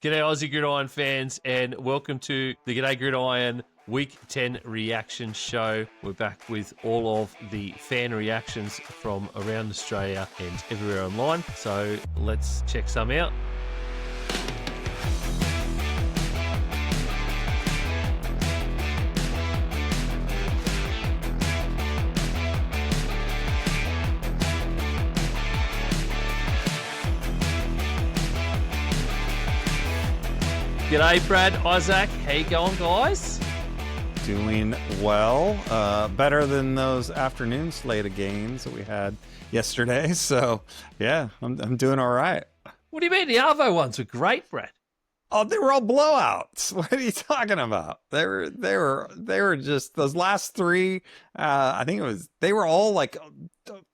G'day Aussie Gridiron fans, and welcome to the G'day Gridiron Week 10 reaction show. We're back with all of the fan reactions from around Australia and everywhere online. So let's check some out. G'day, Brad, Isaac. How you going, guys? Doing well. Better than those afternoon slate of games that we had yesterday. So, yeah, I'm doing all right. What do you mean? The Arvo ones were great, Brad. Oh, they were all blowouts. What are you talking about? They were just those last three. I think they were all like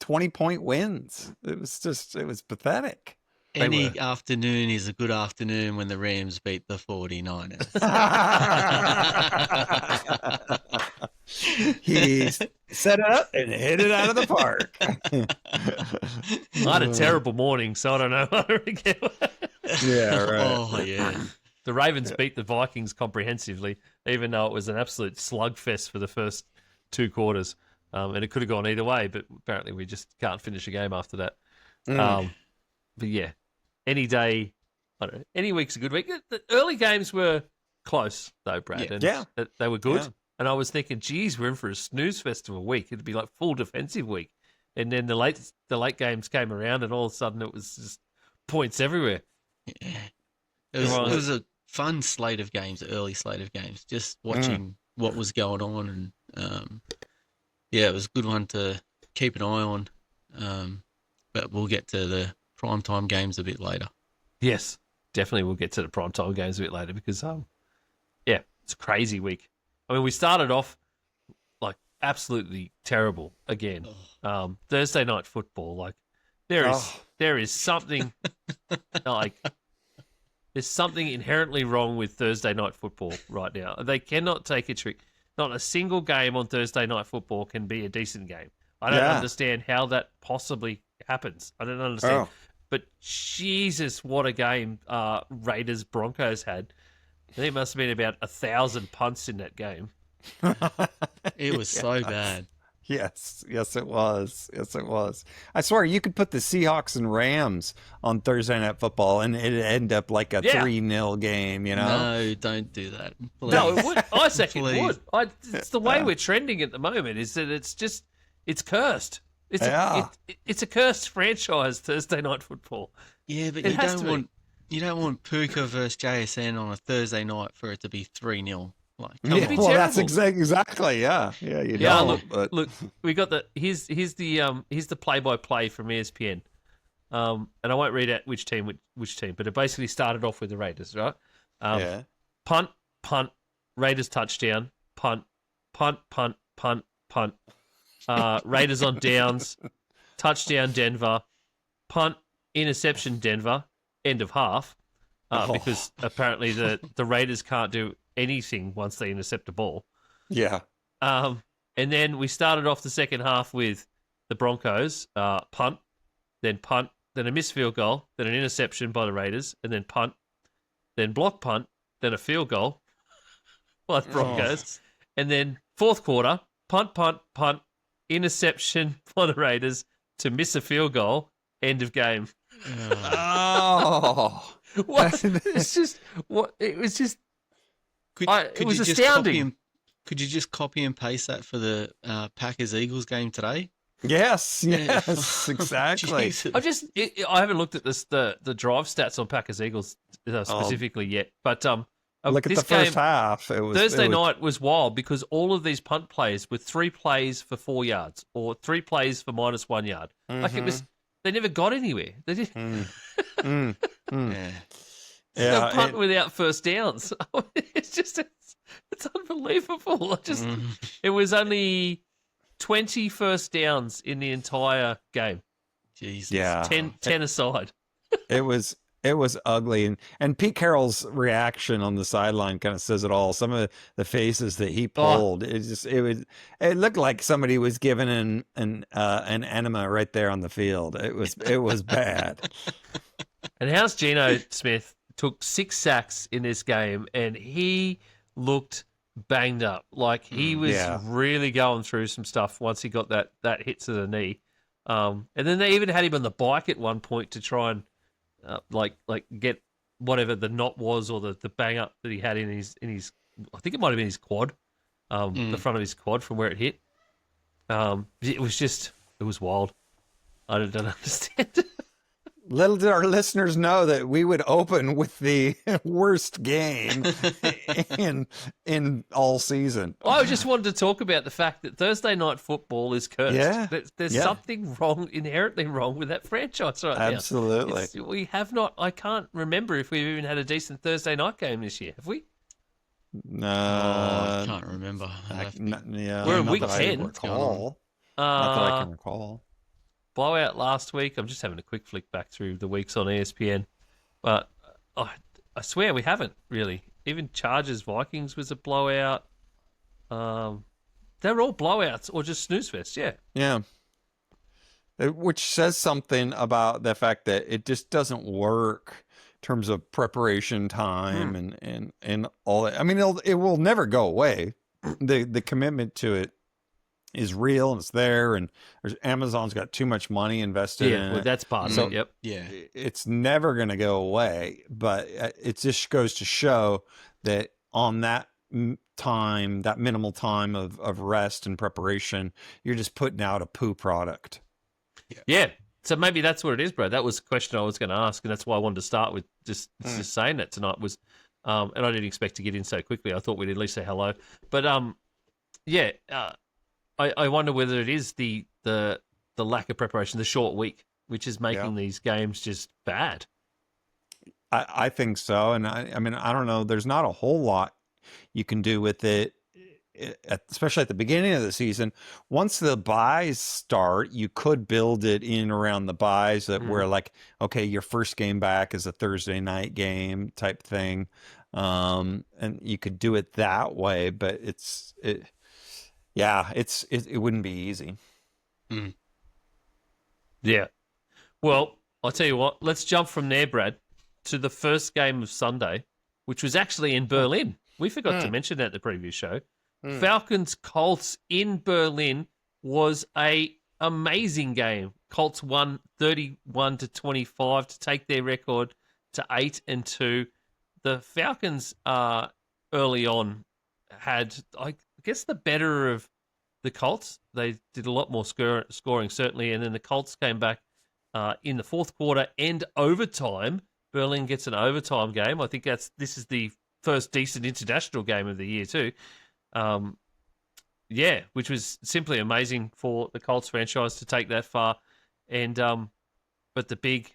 20-point wins. It was pathetic. Any afternoon is a good afternoon when the Rams beat the 49ers. He set it up and hit it out of the park. I had a terrible morning, so I don't know. Yeah, right. Oh, yeah. The Ravens beat the Vikings comprehensively, even though it was an absolute slugfest for the first two quarters. And it could have gone either way, but apparently we just can't finish a game after that. But yeah. Any day, I don't know, any week's a good week. The early games were close, though, Brad. Yeah. And they were good. Yeah. And I was thinking, geez, we're in for a snooze festival week. It'd be like full defensive week. And then the late games came around, and all of a sudden it was just points everywhere. Yeah. It was a fun slate of games, early slate of games, just watching what was going on. And, yeah, it was a good one to keep an eye on. But we'll get to the primetime games a bit later. Yes, definitely we'll get to the primetime games a bit later because, yeah, it's a crazy week. I mean, we started off like absolutely terrible again. Thursday night football, like there is something there's something inherently wrong with Thursday night football right now. They cannot take a trick. Not a single game on Thursday night football can be a decent game. I don't understand how that possibly happens. I don't understand. But Jesus, what a game Raiders Broncos had. I think it must have been about 1,000 punts in that game. It was so bad. Yes, it was. Yes, it was. I swear, you could put the Seahawks and Rams on Thursday Night Football, and it'd end up like a 3-0 game, you know? No, don't do that. Please. No, it would. I second it would. It's the way we're trending at the moment is that it's cursed. It's a cursed franchise, Thursday Night Football. Yeah, but you don't want Puka versus JSN on a Thursday night for it to be 3-0. Like, that's exactly. Yeah, you don't. Look, we got here's the play-by-play from ESPN, and I won't read out which team, but it basically started off with the Raiders, right? Punt, Raiders touchdown, punt, Raiders on downs, touchdown Denver, punt, interception Denver, end of half, because apparently the Raiders can't do anything once they intercept a ball. Yeah. And then we started off the second half with the Broncos, punt, then a missed field goal, then an interception by the Raiders, and then punt, then block punt, then a field goal by the Broncos, and then fourth quarter, punt, interception by the Raiders to miss a field goal, end of game. What? It's just what it was just. It was astounding. Could you just copy and paste that for the Packers-Eagles game today? Yes, exactly. I haven't looked at the drive stats on Packers-Eagles specifically yet, but look at the first half. Thursday night was wild because all of these punt plays were 3 plays for 4 yards or 3 plays for -1 yard. Like it was, they never got anywhere. They did. Yeah, punt without first downs. It's unbelievable. It was only 20 first downs in the entire game. Jesus. Yeah. 10 aside. It was ugly. And Pete Carroll's reaction on the sideline kind of says it all. Some of the faces that he pulled, it looked like somebody was given an enema right there on the field. It was bad. And how's Geno Smith took 6 sacks in this game, and he looked banged up. Like, he was really going through some stuff once he got that hit to the knee. And then they even had him on the bike at one point to try and like get whatever the knot was, or the bang up that he had in his I think it might have been his quad, the front of his quad from where it hit. It was wild. I don't understand. Little did our listeners know that we would open with the worst game in all season. I just wanted to talk about the fact that Thursday night football is cursed. Yeah. There's something inherently wrong with that franchise right now. Absolutely. We have not. I can't remember if we've even had a decent Thursday night game this year. Have we? I can't remember. We're in week 10. Not that I can recall. Blowout last week. I'm just having a quick flick back through the weeks on ESPN, but I swear we haven't really. Even Chargers Vikings was a blowout. They're all blowouts or just snooze fest. Yeah. Which says something about the fact that it just doesn't work in terms of preparation time and all that. I mean, it will never go away. The commitment to it is real, and it's there, and Amazon's got too much money invested in it. That's part of it. Yep. Yeah. It's never going to go away, but it just goes to show that on that time, that minimal time of rest and preparation, you're just putting out a poo product. Yeah. So maybe that's what it is, bro. That was a question I was going to ask, and that's why I wanted to start with just saying that tonight was, and I didn't expect to get in so quickly. I thought we'd at least say hello, but I wonder whether it is the lack of preparation, the short week, which is making these games just bad. I think so, and I mean, I don't know. There's not a whole lot you can do with it, especially at the beginning of the season. Once the buys start, you could build it in around the buys that where, like, okay, your first game back is a Thursday night game type thing, and you could do it that way. But it wouldn't be easy. Yeah. Well, I'll tell you what. Let's jump from there, Brad, to the first game of Sunday, which was actually in Berlin. We forgot to mention that in the previous show. Falcons Colts in Berlin was a amazing game. Colts won 31-25 to take their record to 8-2. The Falcons early on had, I guess, the better of the Colts. They did a lot more scoring, certainly, and then the Colts came back in the fourth quarter and overtime. Berlin gets an overtime game. I think this is the first decent international game of the year too. Which was simply amazing for the Colts franchise to take that far. And but the big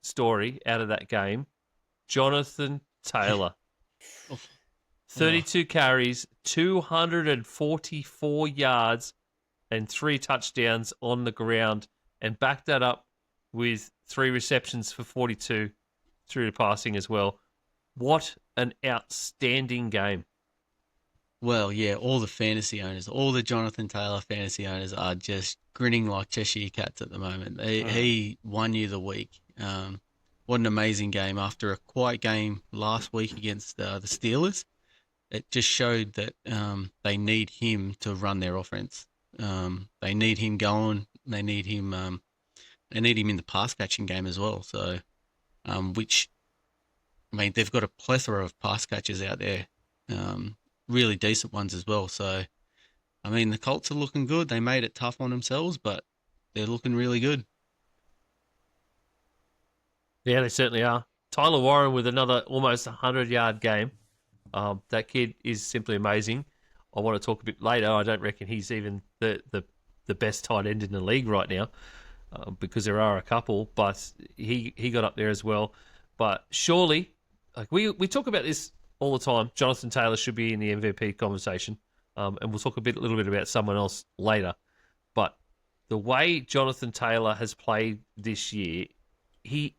story out of that game, Jonathan Taylor. 32 carries, 244 yards, and 3 touchdowns on the ground, and backed that up with 3 receptions for 42 through the passing as well. What an outstanding game. Well, yeah, all the fantasy owners, all the Jonathan Taylor fantasy owners are just grinning like Cheshire Cats at the moment. He won you the week. What an amazing game. After a quiet game last week against the Steelers, it just showed that they need him to run their offense. They need him going. They need him in the pass catching game as well. So, which, I mean, they've got a plethora of pass catchers out there, really decent ones as well. So, I mean, the Colts are looking good. They made it tough on themselves, but they're looking really good. Yeah, they certainly are. Tyler Warren with another almost 100-yard game. That kid is simply amazing. I want to talk a bit later. I don't reckon he's even the best tight end in the league right now, because there are a couple, but he got up there as well. But surely, like we talk about this all the time, Jonathan Taylor should be in the MVP conversation, and we'll talk a little bit about someone else later. But the way Jonathan Taylor has played this year, he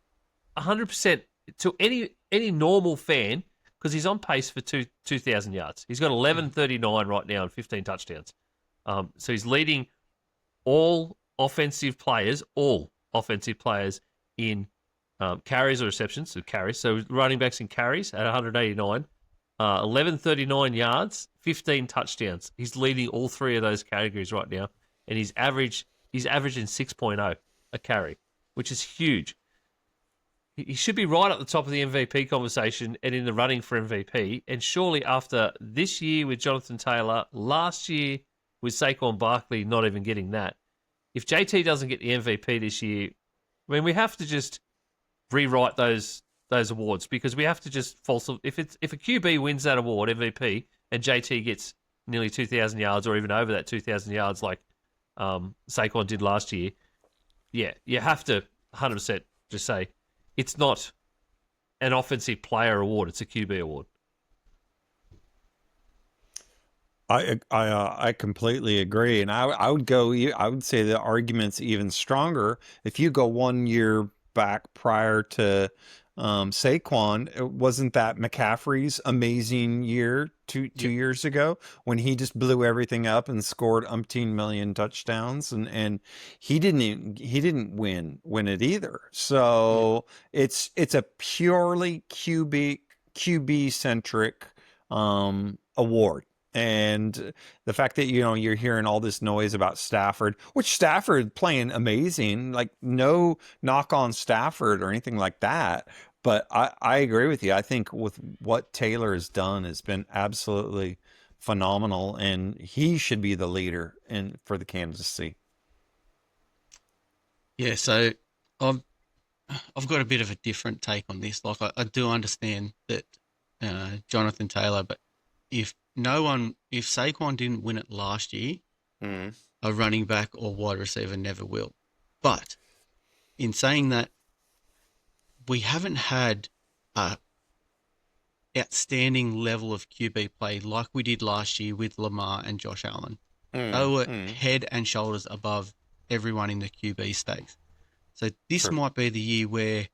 100% to any normal fan, because he's on pace for 2,000 yards. He's got 1139 right now and 15 touchdowns. So he's leading all offensive players in carries or receptions, so carries. So running backs and carries at 189, 1139 yards, 15 touchdowns. He's leading all three of those categories right now, and he's averaging 6.0 a carry, which is huge. He should be right at the top of the MVP conversation and in the running for MVP. And surely after this year with Jonathan Taylor, last year with Saquon Barkley not even getting that, if JT doesn't get the MVP this year, I mean, we have to just rewrite those awards, because we have to just if a QB wins that award, MVP, and JT gets nearly 2,000 yards or even over that 2,000 yards like Saquon did last year, yeah, you have to 100% just say, it's not an offensive player award; it's a QB award. I completely agree, and I would say the argument's even stronger if you go 1 year back prior to Saquon. It wasn't that McCaffrey's amazing year two years ago when he just blew everything up and scored umpteen million touchdowns, and he didn't win it either. So it's a purely QB centric award. And the fact that, you're hearing all this noise about Stafford, which Stafford playing amazing, like no knock on Stafford or anything like that. But I agree with you. I think with what Taylor has done has been absolutely phenomenal, and he should be the leader for the candidacy. Yeah, so I've got a bit of a different take on this. Like I do understand that Jonathan Taylor, but if Saquon didn't win it last year, a running back or wide receiver never will. But in saying that, we haven't had a outstanding level of QB play like we did last year with Lamar and Josh Allen. They were head and shoulders above everyone in the QB stakes. So this might be the year where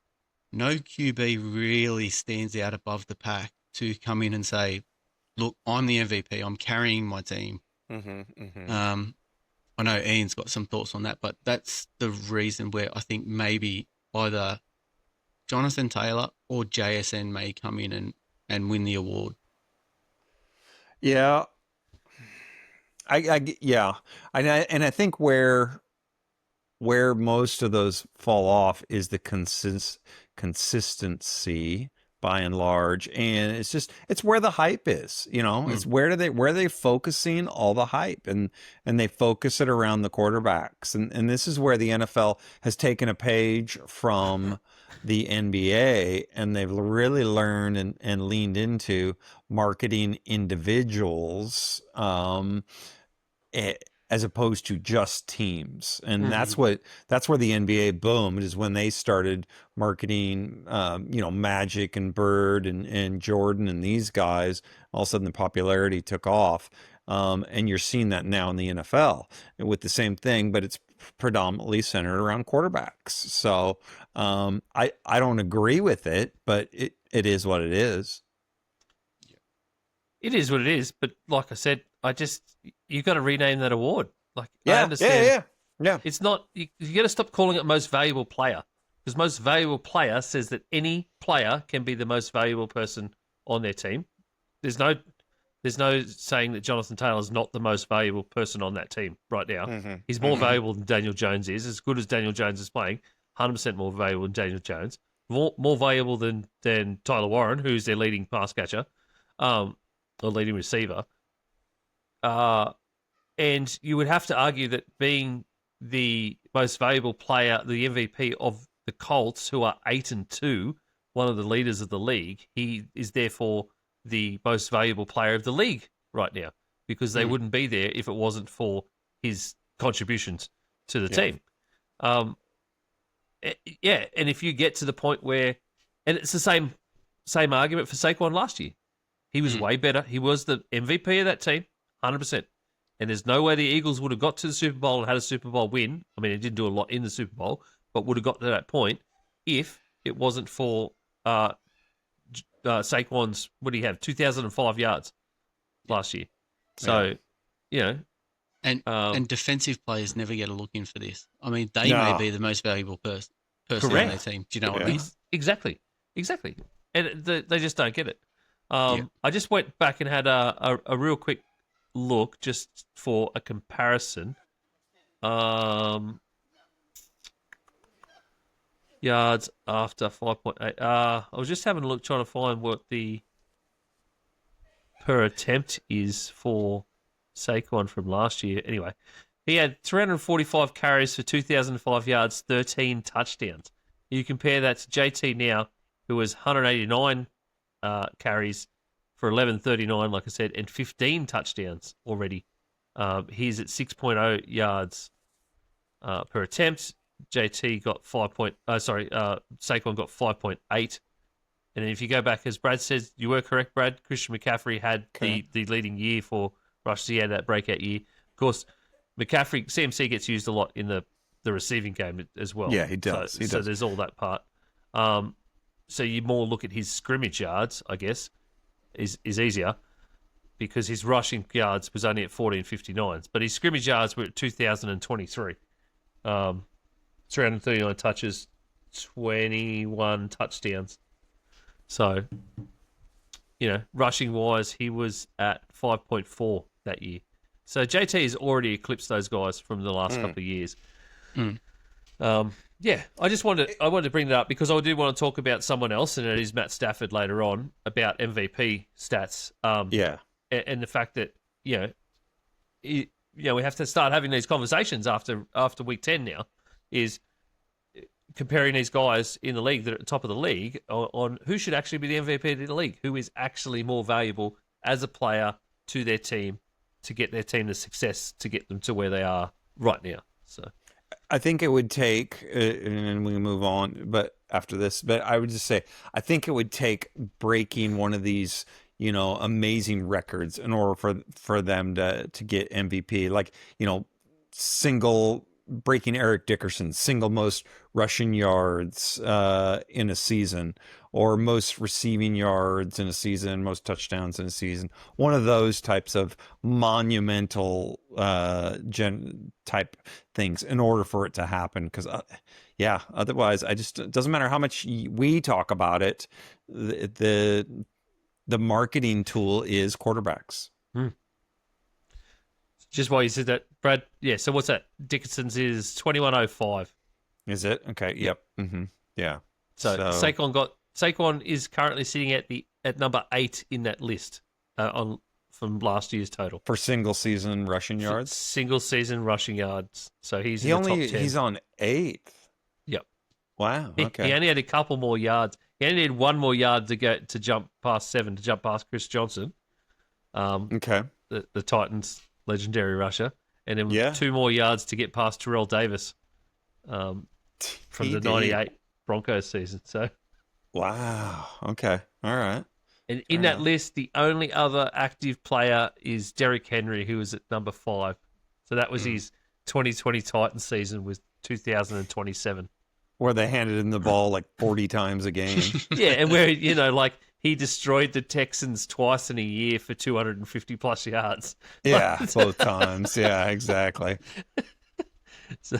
no QB really stands out above the pack to come in and say, look, I'm the MVP. I'm carrying my team. I know Ian's got some thoughts on that, but that's the reason where I think maybe either Jonathan Taylor or JSN may come in and win the award. Yeah. I think where most of those fall off is the consistency by and large, and it's where the hype is. It's where are they focusing all the hype, and they focus it around the quarterbacks, and this is where the NFL has taken a page from the NBA, and they've really learned and leaned into marketing individuals as opposed to just teams. And that's where the NBA boomed, is when they started marketing, Magic and Bird and Jordan and these guys. All of a sudden the popularity took off. And you're seeing that now in the NFL with the same thing, but it's predominantly centered around quarterbacks. So I don't agree with it, but it is what it is. It is what it is, but like I said, you got to rename that award. Like, I understand. Yeah. It's not, you got to stop calling it most valuable player, because most valuable player says that any player can be the most valuable person on their team. There's no saying that Jonathan Taylor is not the most valuable person on that team right now. He's more valuable than Daniel Jones is. As good as Daniel Jones is playing, 100% more valuable than Daniel Jones. More valuable than Tyler Warren, who's their leading pass catcher, or leading receiver. And you would have to argue that being the most valuable player, the MVP of the Colts, who are 8-2, one of the leaders of the league, he is therefore the most valuable player of the league right now, because they wouldn't be there if it wasn't for his contributions to the team. And if you get to the point where, and it's the same argument for Saquon last year, he was way better. He was the MVP of that team, 100%. And there's no way the Eagles would have got to the Super Bowl and had a Super Bowl win. I mean, it didn't do a lot in the Super Bowl, but would have got to that point if it wasn't for Saquon's, what do you have, 2,005 yards last year. So, And defensive players never get a look in for this. I mean, they may be the most valuable person on their team. Do you know what I mean? Exactly. And they just don't get it. I just went back and had a real quick look just for a comparison. Yards after 5.8. I was just having a look trying to find what the per attempt is for Saquon from last year. Anyway, he had 345 carries for 2,005 yards, 13 touchdowns. You compare that to JT now, who has 189 carries for 1139, like I said, and 15 touchdowns already. He's at 6.0 yards per attempt. JT got Saquon got 5.8. And then if you go back, as Brad says, you were correct, Brad. Christian McCaffrey had the leading year for rushes. He had that breakout year. Of course, McCaffrey, CMC gets used a lot in the receiving game as well. Yeah, he does. So there's all that part. So you more look at his scrimmage yards, I guess, is easier because his rushing yards was only at 1459s, but his scrimmage yards were at 2,023. 339 touches, 21 touchdowns. So, rushing wise, he was at 5.4 that year. So JT has already eclipsed those guys from the last couple of years. I wanted to bring that up because I did want to talk about someone else, and it is Matt Stafford later on about MVP stats. And the fact that we have to start having these conversations after week 10 now, is comparing these guys in the league that are at the top of the league on who should actually be the MVP of the league, who is actually more valuable as a player to their team to get their team the success to get them to where they are right now. So I think it would take, and we move on, but after this, but I would just say, I think it would take breaking one of these, amazing records in order for them to get MVP. Like, breaking Eric Dickerson's single most rushing yards in a season, or most receiving yards in a season, most touchdowns in a season. One of those types of monumental type things in order for it to happen. Because otherwise, it doesn't matter how much we talk about it. The marketing tool is quarterbacks. Just while you said that, Brad, so what's that? Dickinson's is 2105. Is it? Okay, yep. Mm-hmm. Yeah. So Saquon is currently sitting at number 8 in that list from last year's total. For single season rushing yards? Single season rushing yards. So he's in the top 10. He's on 8th. Yep. Wow, okay. He only had a couple more yards. He only had one more yard to jump past 7, to jump past Chris Johnson. Okay. The Titans' legendary rusher. And then 2 more yards to get past Terrell Davis from the 98 Broncos season. So, wow. Okay. All right. And in that list, the only other active player is Derrick Henry, who was at number 5. So that was his 2020 Titans season with 2,027. Where they handed him the ball like 40 times a game. Yeah, and where, he destroyed the Texans twice in a year for 250 plus yards. Yeah, both times. Yeah, exactly. So,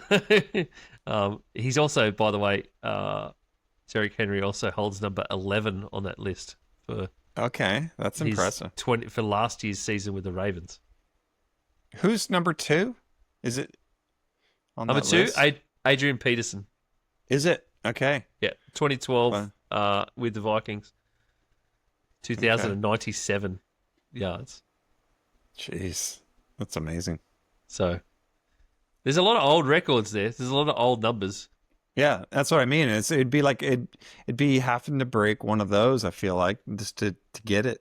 he's also, by the way, Derrick Henry also holds number 11 on that list for. Okay, that's impressive. For last year's season with the Ravens. Who's number 2? Is it on number that 2? list? Adrian Peterson. Is it? Okay. Yeah, 2012 with the Vikings. 2,097 yards. Jeez, that's amazing. So there's a lot of old records there. There's a lot of old numbers. Yeah, that's what I mean. It'd be like it'd be having to break one of those. I feel like just to get it.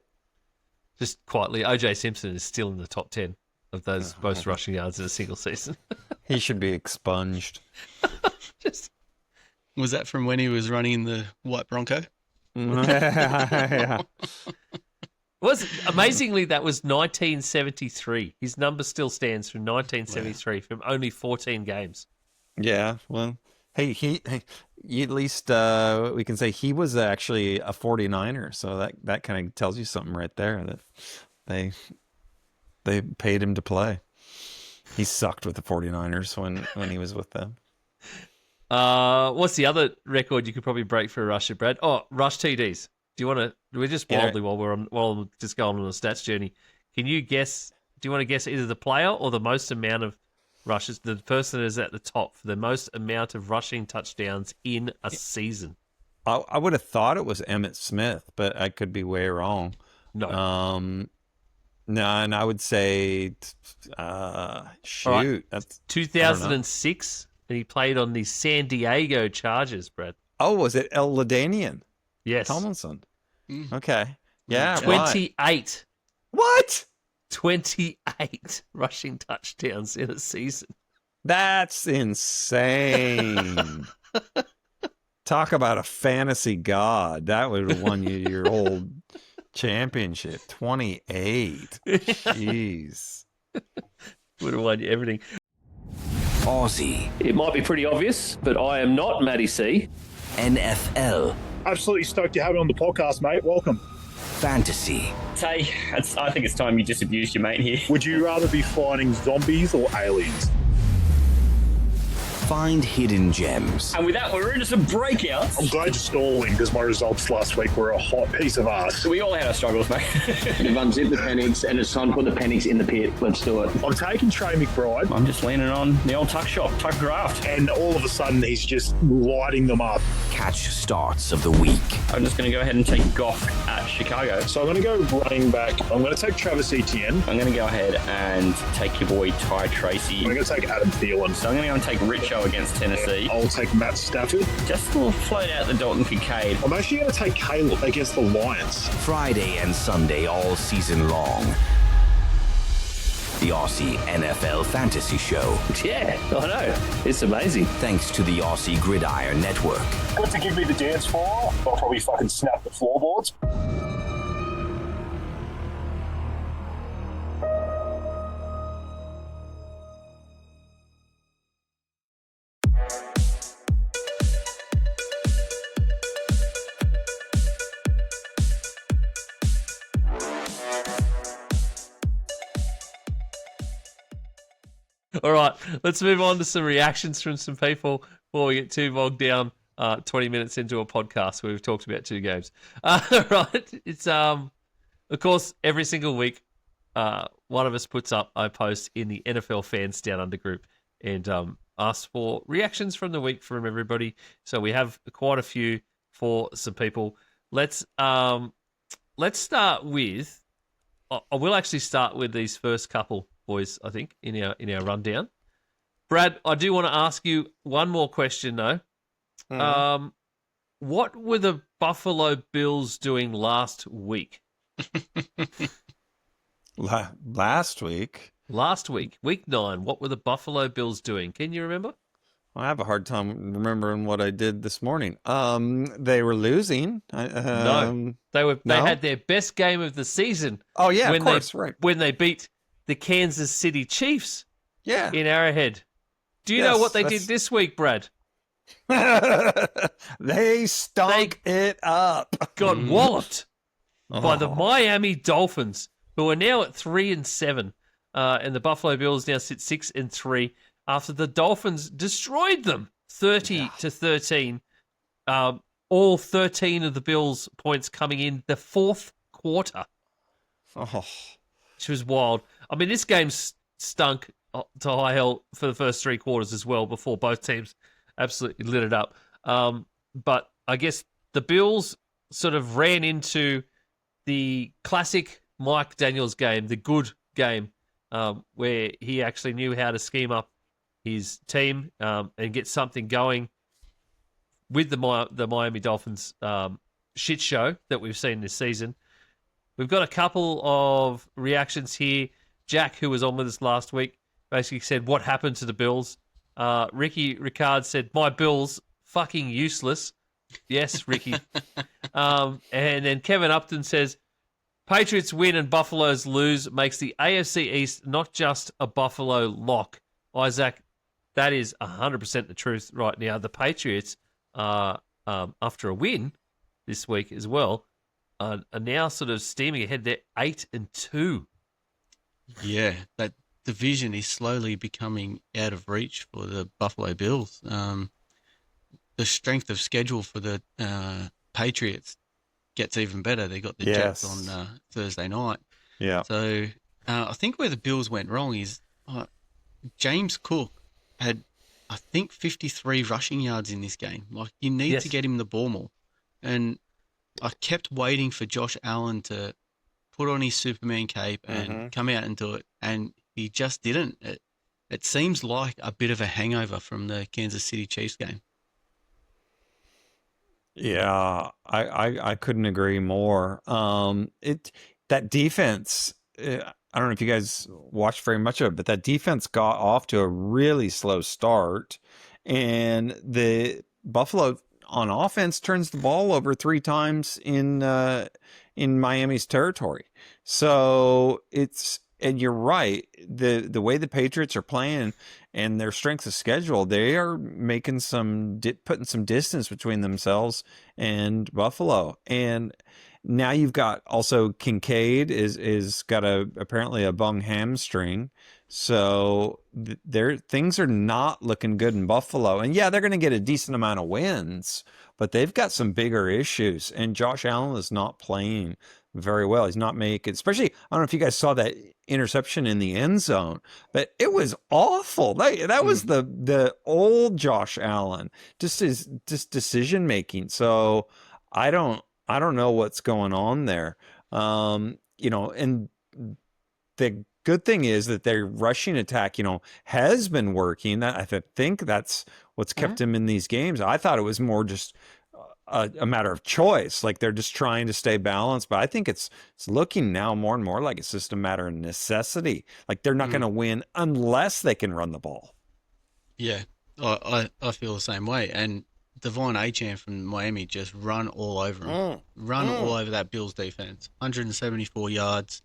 Just quietly, OJ Simpson is still in the top 10 of those most rushing yards in a single season. He should be expunged. Was that from when he was running the white Bronco? Yeah. Amazingly, that was 1973. His number still stands from 1973 from only 14 games. Yeah, well, hey, at least we can say he was actually a 49er, so that kind of tells you something right there, that they paid him to play. He sucked with the 49ers when he was with them. What's the other record you could probably break for a rusher, Brad? Oh, rush TDs. Do you want to? We're just wildly while I'm just going on a stats journey. Can you guess? Do you want to guess either the player or the most amount of rushes? The person that is at the top for the most amount of rushing touchdowns in a season. I would have thought it was Emmitt Smith, but I could be way wrong. No. No, and I would say, shoot, right. that's 2006, and he played on the San Diego Chargers, Brad. Oh, was it El Ladanian? Yes. Tomlinson. Okay. Yeah. 28. Right. What? 28 rushing touchdowns in a season. That's insane. Talk about a fantasy god. That would have won you your whole championship. 28. Jeez. Would have won you everything. Aussie. It might be pretty obvious, but I am not Matty C. NFL. Absolutely stoked to have it on the podcast, mate. Welcome. Fantasy. Tay, I think it's time you disabused your mate here. Would you rather be fighting zombies or aliens? Find hidden gems. And with that, we're into some breakouts. I'm glad you're stalling because my results last week were a hot piece of ass. We all had our struggles, mate. You've unzipped the pennies and it's time to put the pennies in the pit. Let's do it. I'm taking Trey McBride. I'm just leaning on the old tuck shop, tuck graft. And all of a sudden, he's just lighting them up. Catch starts of the week. I'm just going to go ahead and take Goff at Chicago. So I'm going to go running back. I'm going to take Travis Etienne. I'm going to go ahead and take your boy Ty Tracy. I'm going to take Adam Thielen. So I'm going to go and take Richo against Tennessee. I'll take Matt Stafford. Just a little float out the Dalton Kincaid. I'm actually going to take Caleb against the Lions. Friday and Sunday all season long. The Aussie NFL Fantasy Show. Yeah, I know. It's amazing. Thanks to the Aussie Gridiron Network. Good to give me the dance floor. I'll probably fucking snap the floorboards. All right, let's move on to some reactions from some people before we get too bogged down 20 minutes into a podcast where we've talked about two games. Right, it's, of course, every single week, one of us puts up a post in the NFL Fans Down Under group and asks for reactions from the week from everybody. So we have quite a few for some people. Let's start with, I will actually start with these first couple, boys, I think, in our rundown. Brad, I do want to ask you one more question, though. Mm-hmm. What were the Buffalo Bills doing last week? Last week? Last week, week 9, what were the Buffalo Bills doing? Can you remember? I have a hard time remembering what I did this morning. They were losing. No, they had their best game of the season. Oh, yeah, of course, right. When they beat the Kansas City Chiefs in Arrowhead. Do you know what they did this week, Brad? They stunk it up. Got walloped by the Miami Dolphins, who are now at 3-7. And the Buffalo Bills now sit 6-3 after the Dolphins destroyed them 30-13. All 13 of the Bills' points coming in the fourth quarter. Which was wild. I mean, this game stunk to high hell for the first 3 quarters as well before both teams absolutely lit it up. But I guess the Bills sort of ran into the classic Mike Daniels game, the good game, where he actually knew how to scheme up his team and get something going with the Miami Dolphins shit show that we've seen this season. We've got a couple of reactions here. Jack, who was on with us last week, basically said, what happened to the Bills? Ricky Ricard said, my Bills, fucking useless. Yes, Ricky. And then Kevin Upton says, Patriots win and Buffaloes lose makes the AFC East not just a Buffalo lock. Isaac, that is 100% the truth right now. The Patriots, after a win this week as well, are now sort of steaming ahead. They're 8-2. Yeah, that division is slowly becoming out of reach for the Buffalo Bills. the strength of schedule for the Patriots gets even better. They got the Jets on Thursday night. Yeah. So I think where the Bills went wrong is James Cook had, I think, 53 rushing yards in this game. Like, you need to get him the ball more. And I kept waiting for Josh Allen to put on his Superman cape and come out and do it, and he just didn't. It seems like a bit of a hangover from the Kansas City Chiefs game. Yeah, I couldn't agree more. That defense, I don't know if you guys watched very much of it, but that defense got off to a really slow start, and the Buffalo on offense turns the ball over 3 times in Miami's territory. So and you're right, the way the Patriots are playing and their strength of schedule, they are making putting some distance between themselves and Buffalo. And now you've got also Kincaid is got apparently a bung hamstring. So things are not looking good in Buffalo. And yeah, they're going to get a decent amount of wins, but they've got some bigger issues. And Josh Allen is not playing very well. He's not making, especially, I don't know if you guys saw that interception in the end zone, but it was awful. That was the old Josh Allen, just decision making. So I don't know what's going on there. And the good thing is that their rushing attack, has been working. I think that's what's kept him in these games. I thought it was more just a matter of choice. Like, they're just trying to stay balanced, but I think it's looking now more and more like it's just a matter of necessity. Like, they're not going to win unless they can run the ball. Yeah, I feel the same way. And Devon Achane from Miami just run all over him. All over that Bills defense. 174 yards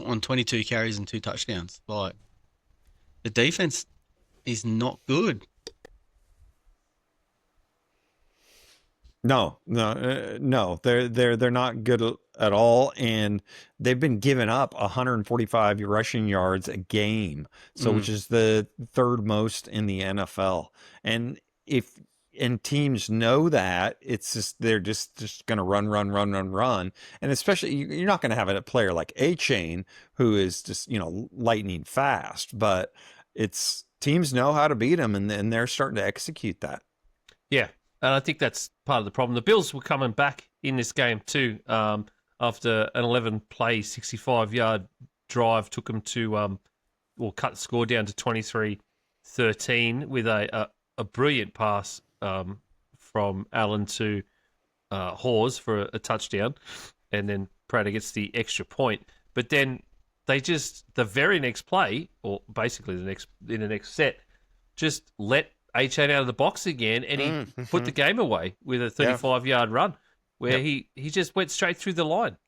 on 22 carries and 2 touchdowns. Like, the defense is not good. No, they're not good at all, and they've been giving up 145 rushing yards a game, so which is the 3rd most in the NFL. And teams know that, it's just they're just going to run, and especially you're not going to have a player like Achane who is just lightning fast, but teams know how to beat him, and they're starting to execute that. Yeah. And I think that's part of the problem. The Bills were coming back in this game too. After an 11-play, 65-yard drive took them to, cut the score down to 23-13 with a brilliant pass from Allen to Hawes for a touchdown, and then Prater gets the extra point. But then they just, the very next play, or basically in the next set, just let Achane out of the box again, and he put the game away with a 35-yard run where he just went straight through the line.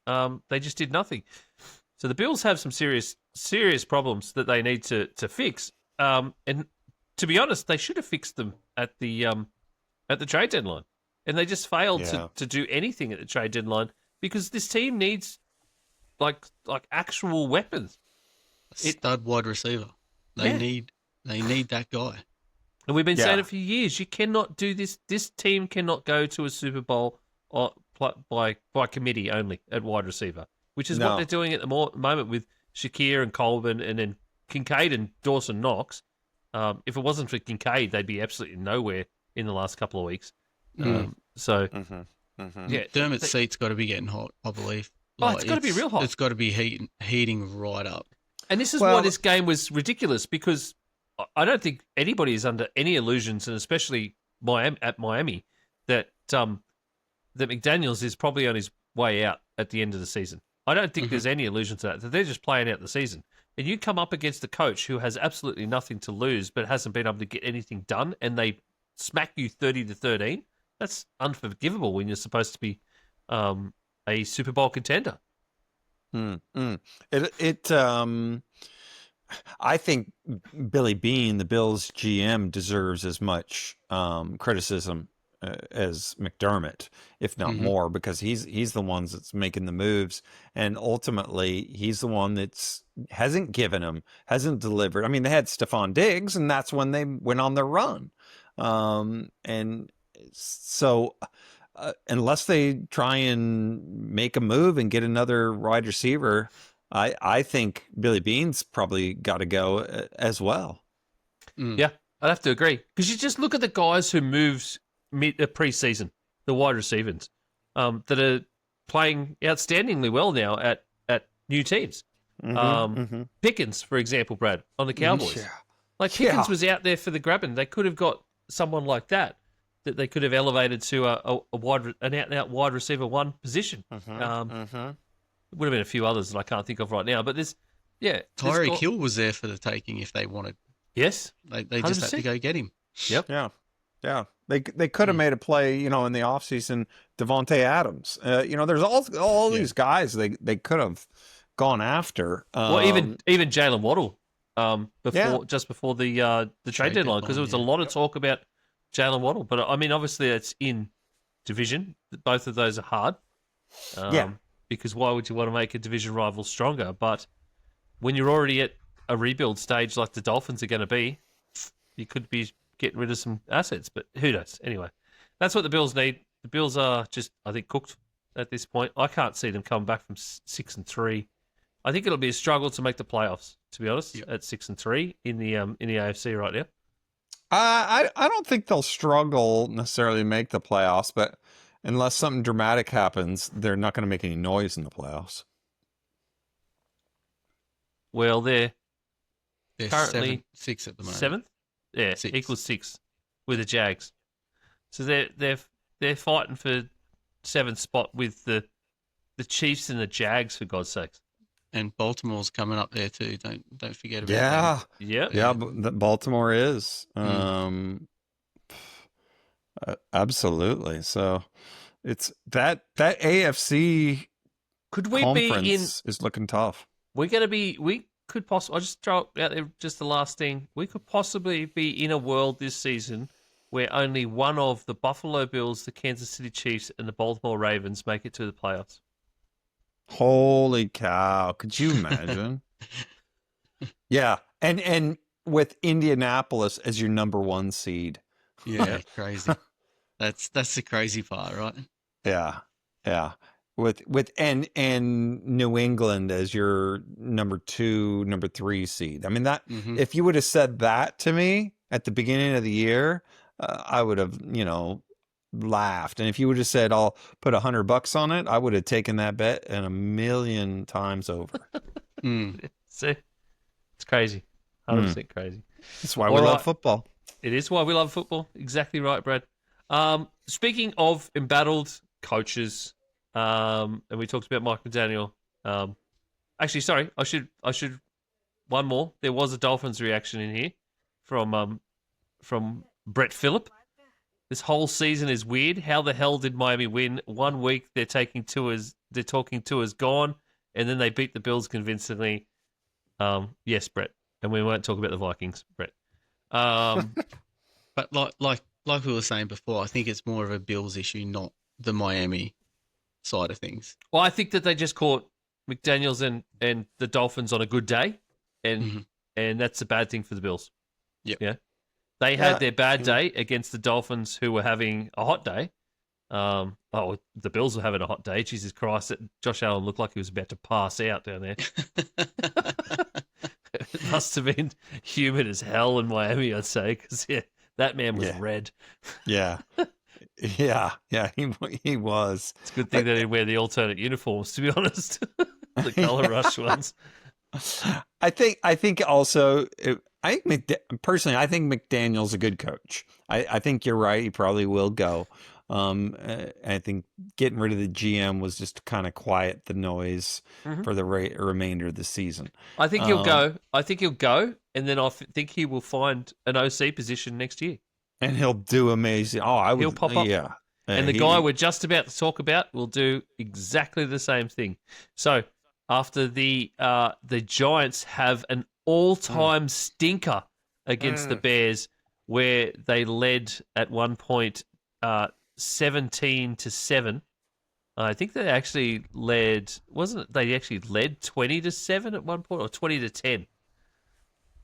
They just did nothing. So the Bills have some serious problems that they need to fix. And to be honest, they should have fixed them at the trade deadline, and they just failed to do anything at the trade deadline because this team needs like actual weapons. Stud wide receiver. They need that guy. And we've been saying it for years. You cannot do this. This team cannot go to a Super Bowl by committee only at wide receiver, which is what they're doing at the moment with Shakir and Colvin and then Kincaid and Dawson Knox. If it wasn't for Kincaid, they'd be absolutely nowhere in the last couple of weeks. Dermot's seat's got to be getting hot, I believe. It's got to be real hot. It's got to be heating right up. And this is why this game was ridiculous, because I don't think anybody is under any illusions, and especially Miami, that McDaniels is probably on his way out at the end of the season. I don't think there's any illusion to that they're just playing out the season. And you come up against a coach who has absolutely nothing to lose but hasn't been able to get anything done, and they smack you 30-13. That's unforgivable when you're supposed to be a Super Bowl contender. I think Billy Beane, the Bills GM, deserves as much criticism as McDermott, if not more, because he's the one that's making the moves, and ultimately he's the one hasn't delivered. I mean, they had Stephon Diggs, and that's when they went on their run, and So unless they try and make a move and get another wide receiver, I think Billy Bean's probably got to go as well. Yeah, I'd have to agree. Because you just look at the guys who moved pre-season, the wide receivers, that are playing outstandingly well now at new teams. Pickens, for example, Brad, on the Cowboys. Yeah. Like, Pickens was out there for the grabbing. They could have got someone like that they could have elevated to an out-and-out wide receiver one position. Would have been a few others that I can't think of right now. But Tyreek Hill was there for the taking if they wanted. Yes. They just had to go get him. Yep. Yeah. They could have made a play, in the offseason, Devontae Adams. There's all these guys they could have gone after. Well, even Jalen Waddle just before the trade deadline, because there was a lot of talk about Jalen Waddle. But, I mean, obviously it's in division. Both of those are hard. Because why would you want to make a division rival stronger? But when you're already at a rebuild stage like the Dolphins are going to be, you could be getting rid of some assets. But who knows? Anyway, that's what the Bills need. The Bills are just, I think, cooked at this point. I can't see them coming back from 6-3. I think it'll be a struggle to make the playoffs, to be honest, at 6-3 in the AFC right now. I don't think they'll struggle necessarily to make the playoffs, but unless something dramatic happens, they're not going to make any noise in the playoffs. Well, they're currently 6 at the moment. 7th? Yeah, 6. Equals 6 with the Jags. So they're fighting for 7th spot with the Chiefs and the Jags, for God's sakes. And Baltimore's coming up there too. Don't forget about them. Yeah. Baltimore is. Absolutely. So it's that AFC could we conference be in? Is looking tough. We're going to be. We could possibly. I'll just throw out there just the last thing. We could possibly be in a world this season where only one of the Buffalo Bills, the Kansas City Chiefs, and the Baltimore Ravens make it to the playoffs. Holy cow! Could you imagine? Yeah, and with Indianapolis as your number 1 seed. Yeah, crazy. That's the crazy part, right? Yeah. With and New England as your number 2, number 3 seed. I mean that if you would have said that to me at the beginning of the year, I would have laughed. And if you would have said I'll put $100 on it, I would have taken that bet and 1,000,000 times over. See, it's crazy, 100% crazy. That's why we love football. It is why we love football. Exactly right, Brad. Speaking of embattled coaches, and we talked about Mike McDaniel. Actually, sorry, I should one more. There was a Dolphins reaction in here from Brett Phillip. This whole season is weird. How the hell did Miami win? 1 week they're talking Tua's gone, and then they beat the Bills convincingly. Yes, Brett, and we won't talk about the Vikings, Brett. But like we were saying before, I think it's more of a Bills issue, not the Miami side of things. Well, I think that they just caught McDaniels and the Dolphins on a good day, and that's a bad thing for the Bills. Yep. Yeah. They had their bad day against the Dolphins, who were having a hot day. The Bills were having a hot day. Jesus Christ, Josh Allen looked like he was about to pass out down there. It must have been humid as hell in Miami, I'd say, because that man was red. Yeah. He was. It's a good thing they didn't wear the alternate uniforms, to be honest. The color rush ones. I think also, personally, I think McDaniel's a good coach. I think you're right. He probably will go. I think getting rid of the GM was just to kind of quiet the noise for the remainder of the season. I think he'll go. And then I think he will find an OC position next year. And he'll do amazing. He'll pop up. Yeah. And the guy we're just about to talk about will do exactly the same thing. So after the Giants have an all-time stinker against the Bears, where they led at one point 17-7. I think they actually led. Wasn't it? They actually led 20-7 at one point, or 20-10.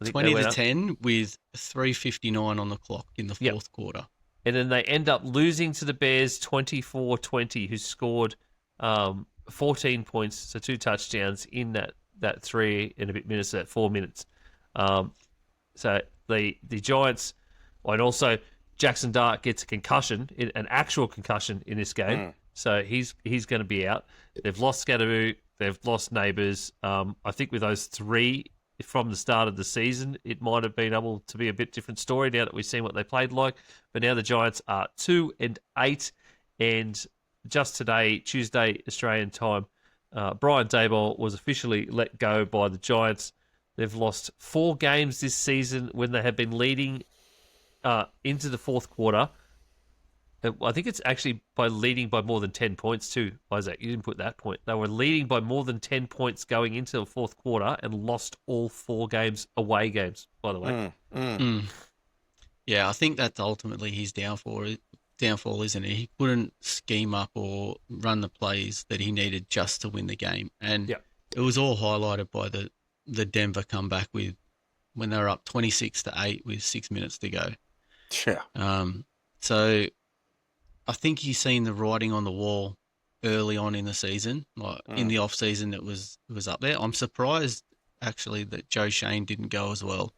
20-10 with 3:59 on the clock in the fourth quarter. and then they end up losing to the Bears 24-20, who scored 14 points, so 2 touchdowns in that 3 and a bit minutes, that 4 minutes. So the Giants, and also Jackson Dart gets a concussion, an actual concussion in this game. So he's going to be out. They've lost Scadaboo. They've lost Neighbours. I think with those 3 from the start of the season, it might have been able to be a bit different story now that we've seen what they played like. But now the Giants are 2-8, and just today, Tuesday Australian time, Brian Daboll was officially let go by the Giants. They've lost 4 games this season when they have been leading into the fourth quarter. I think it's actually by leading by more than 10 points too, Isaac. You didn't put that point. They were leading by more than 10 points going into the fourth quarter and lost all 4 games, away games, by the way. Yeah, I think that's ultimately his downfall, isn't it? He couldn't scheme up or run the plays that he needed just to win the game. And it was all highlighted by the Denver comeback when they were up 26-8 with 6 minutes to go. Yeah. So I think he's seen the writing on the wall early on in the season. Like in the off season, it was up there. I'm surprised actually that Joe Shane didn't go as well.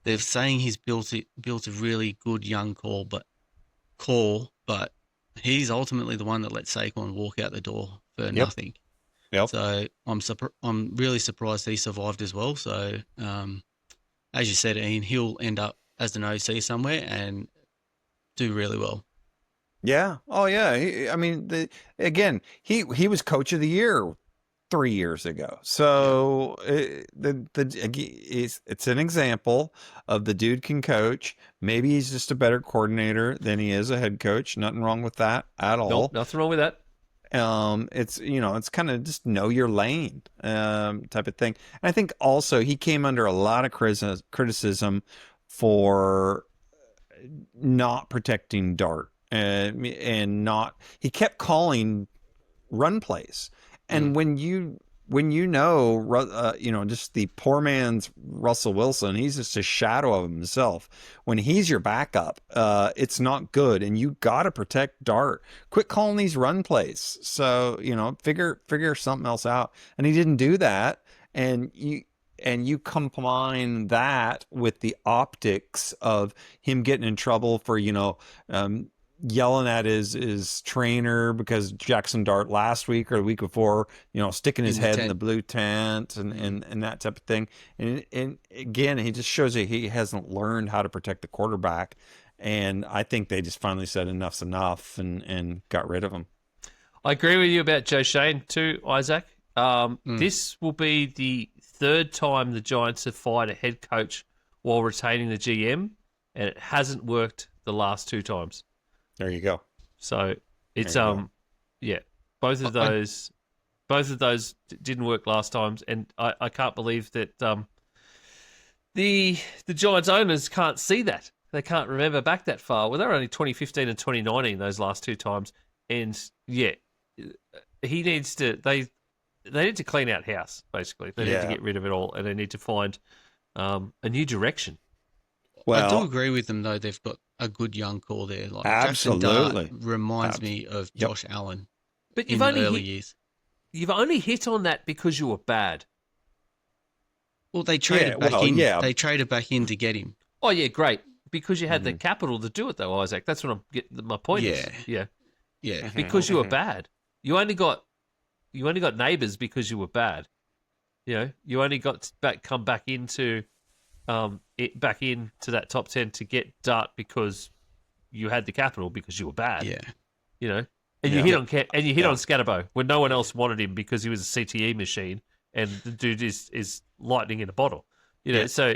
They're saying he's built a really good young core, but he's ultimately the one that let Saquon walk out the door for nothing. Yep. So I'm really surprised he survived as well. So as you said, Ian, he'll end up as an OC somewhere and do really well. Yeah. Oh, yeah. He was coach of the year 3 years ago. So it's an example of the dude can coach. Maybe he's just a better coordinator than he is a head coach. Nothing wrong with that at all. Nope, nothing wrong with that. It's kind of just know your lane type of thing. And I think also he came under a lot of criticism for not protecting Dart and not, he kept calling run plays. And when you just the poor man's Russell Wilson, he's just a shadow of himself. When he's your backup, it's not good, and you got to protect Dart. Quit calling these run plays. So figure something else out. And he didn't do that. And you combine that with the optics of him getting in trouble for yelling at his trainer because Jackson Dart last week or the week before, sticking his head in the blue tent and that type of thing. And again, he just shows that he hasn't learned how to protect the quarterback. And I think they just finally said enough's enough and got rid of him. I agree with you about Joe Shane too, Isaac. This will be the 3rd time the Giants have fired a head coach while retaining the GM, and it hasn't worked the last 2 times. There you go. So it's both of those didn't work last times, and I can't believe that the Giants owners can't see that. They can't remember back that far. Well, they were only 2015 and 2019 those last 2 times, and he needs to. They need to clean out house. Basically, they need to get rid of it all, and they need to find a new direction. Well, I do agree with them though. They've got a good young core there. Like absolutely Jackson Dart reminds me of Josh Allen. But you've only hit on that because you were bad. Well, they traded back in. Yeah. They traded back in to get him. Oh yeah, great. Because you had the capital to do it, though, Isaac. That's what I'm getting. My point is, yeah. Because you were bad. You only got Neighbours because you were bad. You only got come back into that top 10 to get Dart because you had the capital because you were bad. Yeah. And you hit on Scadabo when no one else wanted him because he was a CTE machine and the dude is lightning in a bottle. So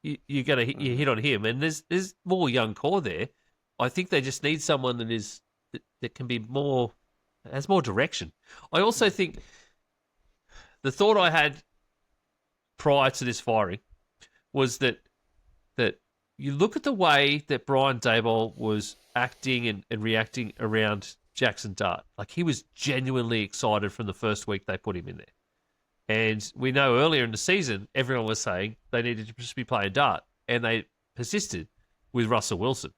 you hit on him, and there's more young core there. I think they just need someone that can be more, has more direction. I also think the thought I had prior to this firing was that you look at the way that Brian Daboll was acting and reacting around Jackson Dart. Like, he was genuinely excited from the first week they put him in there. And we know earlier in the season, everyone was saying they needed to just be playing Dart, and they persisted with Russell Wilson.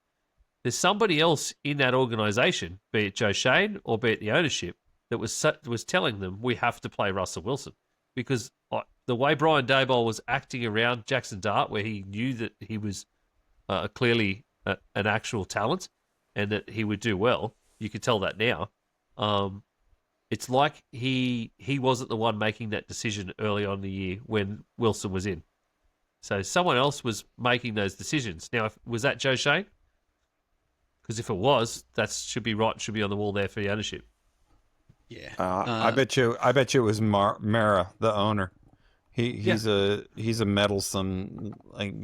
there's somebody else in that organisation, be it Joe Shane or be it the ownership, that was telling them we have to play Russell Wilson, because the way Brian Daboll was acting around Jackson Dart, where he knew that he was clearly an actual talent and that he would do well, you could tell that now. It's like he wasn't the one making that decision early on in the year when Wilson was in. So someone else was making those decisions. Now, was that Joe Shane? Because if it was, that should be right. Should be on the wall there for the ownership. Yeah. I bet you it was Mara, the owner. He's a meddlesome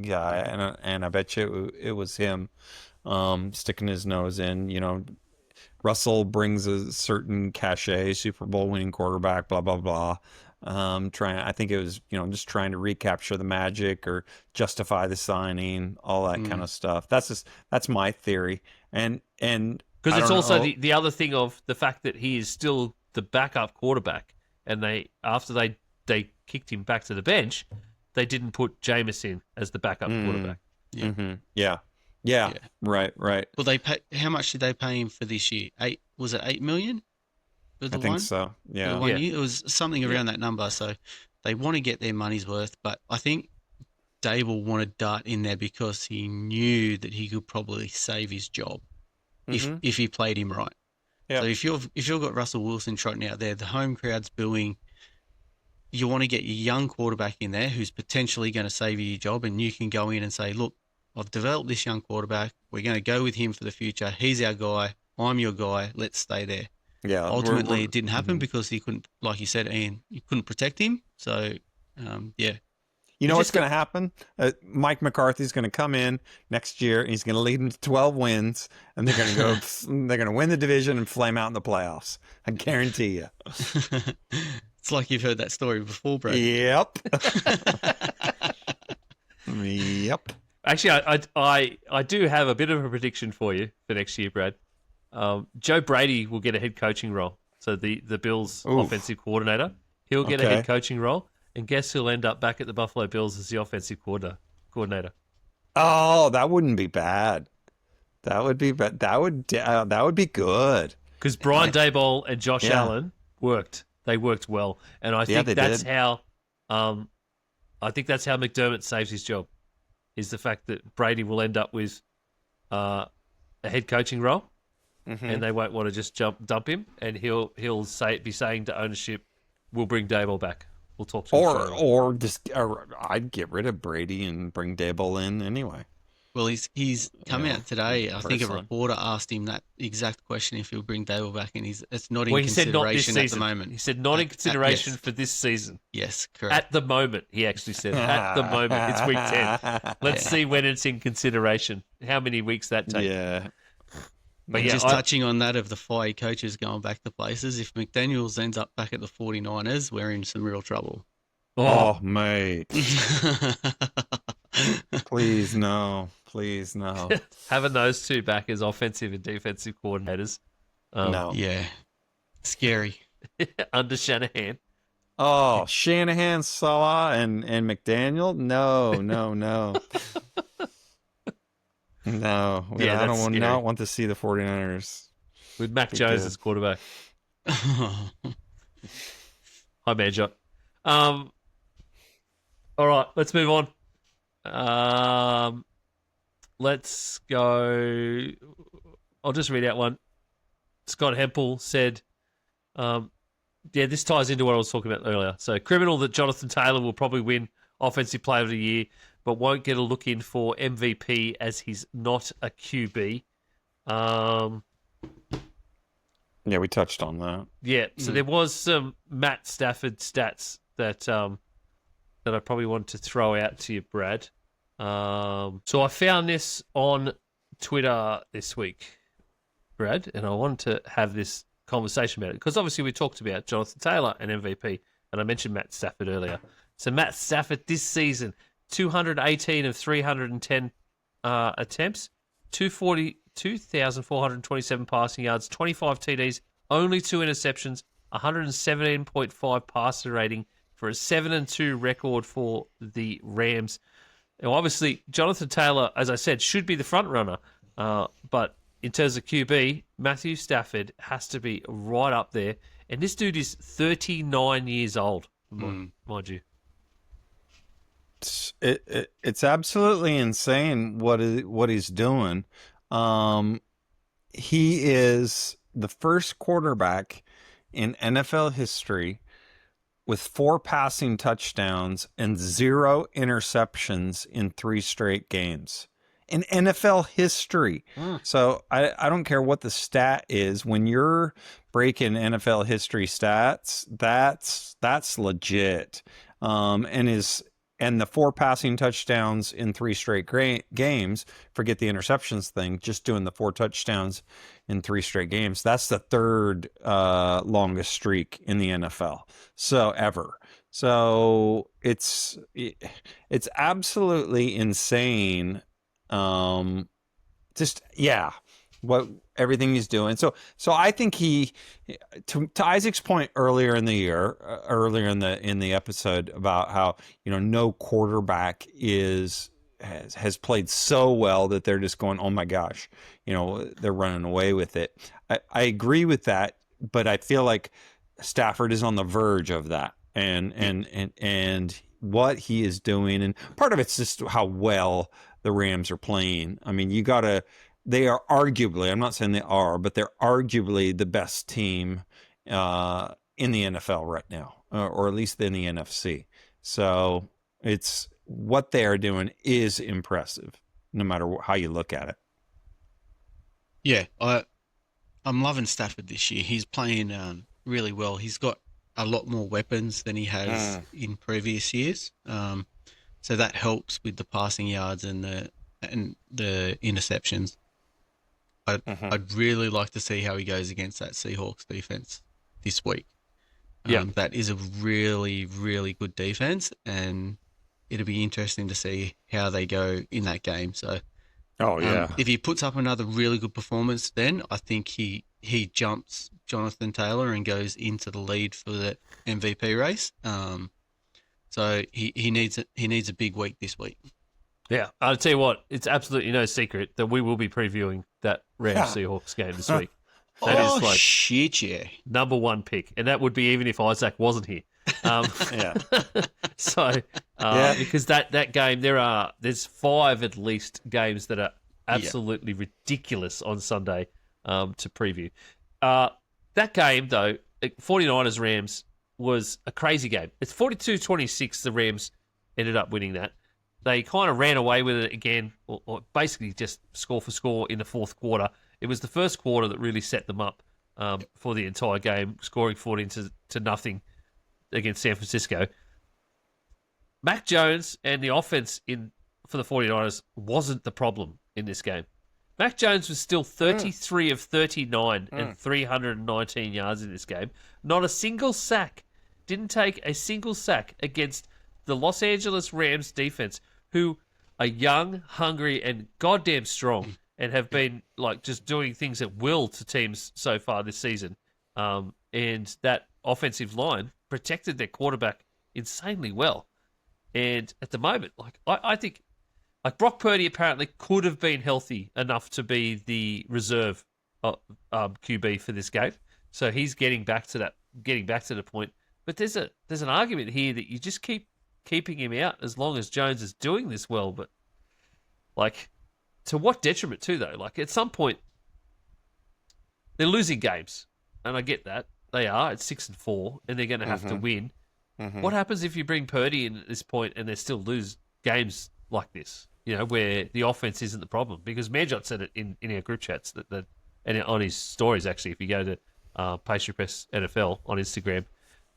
guy, and I bet you it was him sticking his nose in. You know, Russell brings a certain cachet, Super Bowl winning quarterback, blah blah blah. I think it was, just trying to recapture the magic or justify the signing, all that kind of stuff. That's my theory. And because it's also the other thing of the fact that he is still the backup quarterback, and after they kicked him back to the bench, they didn't put Jameis in as the backup quarterback. Yeah. Mm-hmm. Yeah. Right. Well, how much did they pay him for this year? Was it $8 million? I think so. Yeah. Year? It was something around that number. So they want to get their money's worth, but I think Dable wanted Dart in there because he knew that he could probably save his job if he played him right. Yeah. So if you've got Russell Wilson trotting out there, the home crowd's booing. You want to get your young quarterback in there who's potentially going to save you your job, and you can go in and say, look, I've developed this young quarterback. We're going to go with him for the future. He's our guy. I'm your guy. Let's stay there. Yeah. Ultimately, it didn't happen because he couldn't, like you said, Ian, you couldn't protect him. So, yeah. You know what's going to happen? Mike McCarthy's going to come in next year, and he's going to lead them to 12 wins, and they're going to go. They're going to win the division and flame out in the playoffs. I guarantee you. It's like you've heard that story before, Brad. Yep. Yep. Actually, I do have a bit of a prediction for you for next year, Brad. Joe Brady will get a head coaching role. So the Bills offensive coordinator, he'll get a head coaching role, and guess who'll end up back at the Buffalo Bills as the offensive coordinator? Oh, that wouldn't be bad. That would be that would be good. Because Brian Daboll and Josh Allen worked. They worked well, and I think that's how. I think that's how McDermott saves his job, is the fact that Brady will end up with a head coaching role, and they won't want to just dump him, and he'll be saying to ownership, "We'll bring Daboll back. We'll talk to him." Or I'd get rid of Brady and bring Daboll in anyway. Well, he's come out today. I think a reporter asked him that exact question, if he'll bring Daboll back, and it's not in consideration at the moment. He said not in consideration for this season. Yes, correct. At the moment, he actually said. At the moment, it's week 10. Let's see when it's in consideration. How many weeks that takes? Yeah. But just touching on that of the fired coaches going back to places, if McDaniels ends up back at the 49ers, we're in some real trouble. Oh mate. Please no. Having those two back as offensive and defensive coordinators. No. Yeah. Scary. Under Shanahan. Oh, Shanahan, Salah, and McDaniel? No. No. I don't want to see the 49ers. With Mac Jones as quarterback. Hi, Manjot. All right, let's move on. Let's go. I'll just read out one. Scott Hempel said, this ties into what I was talking about earlier. So, criminal that Jonathan Taylor will probably win Offensive Player of the Year, but won't get a look in for MVP as he's not a QB. Yeah, we touched on that. Yeah, so there was some Matt Stafford stats that I probably want to throw out to you, Brad. So I found this on Twitter this week, Brad, and I wanted to have this conversation about it because obviously we talked about Jonathan Taylor and MVP, and I mentioned Matt Stafford earlier. So Matt Stafford this season, 218 of 310 attempts, 2,427 passing yards, 25 TDs, only 2 interceptions, 117.5 passer rating for a 7-2 record for the Rams. Now, obviously, Jonathan Taylor, as I said, should be the front runner, But in terms of QB, Matthew Stafford has to be right up there. And this dude is 39 years old, mind you. It's absolutely insane what he's doing. He is the first quarterback in NFL history with 4 passing touchdowns and 0 interceptions in 3 straight games in NFL history. So I don't care what the stat is. When you're breaking NFL history stats, that's legit. And the 4 passing touchdowns in 3 straight games, forget the interceptions thing, just doing the 4 touchdowns in 3 straight games. That's the 3rd longest streak in the NFL. So ever. So it's absolutely insane. What everything he's doing. So I think he, to Isaac's point earlier in the year, earlier in the episode about how, no quarterback has played so well that they're just going, oh my gosh, they're running away with it. I agree with that, but I feel like Stafford is on the verge of that, and what he is doing, and part of it's just how well the Rams are playing. I mean, they are arguably, I'm not saying they are, but they're arguably the best team in the NFL right now, or at least in the NFC. So it's what they are doing is impressive, no matter how you look at it. Yeah, I'm loving Stafford this year. He's playing really well. He's got a lot more weapons than he has in previous years. So that helps with the passing yards and the interceptions. I'd really like to see how he goes against that Seahawks defense this week. That is a really, really good defense, and it'll be interesting to see how they go in that game. So, if he puts up another really good performance, then I think he jumps Jonathan Taylor and goes into the lead for the MVP race. So he needs a big week this week. Yeah, I'll tell you what, it's absolutely no secret that we will be previewing that Rams-Seahawks game this week. That is shit, yeah. number 1 pick, and that would be even if Isaac wasn't here. So, because that game, there's 5 at least games that are absolutely ridiculous on Sunday to preview. That game, though, 49ers-Rams, was a crazy game. It's 42-26, the Rams ended up winning that. They kind of ran away with it again, or basically just score for score in the 4th quarter. It was the first quarter that really set them up for the entire game, scoring 14-0 against San Francisco. Mac Jones and the offense for the 49ers wasn't the problem in this game. Mac Jones was still 33 of 39 and 319 yards in this game. Not a single sack. Didn't take a single sack against the Los Angeles Rams defense, who are young, hungry, and goddamn strong, and have been just doing things at will to teams so far this season. And that offensive line protected their quarterback insanely well. And at the moment, I think Brock Purdy apparently could have been healthy enough to be the reserve QB for this game. So he's getting back to the point. But there's an argument here that you just keeping him out as long as Jones is doing this well, but to what detriment too, though? At some point they're losing games, and I get that. They are at 6-4, and they're going to have to win. What happens if you bring Purdy in at this point and they still lose games like this, where the offense isn't the problem? Because Manjot said it in our group chats that and on his stories, actually, if you go to Pastry Press NFL on Instagram,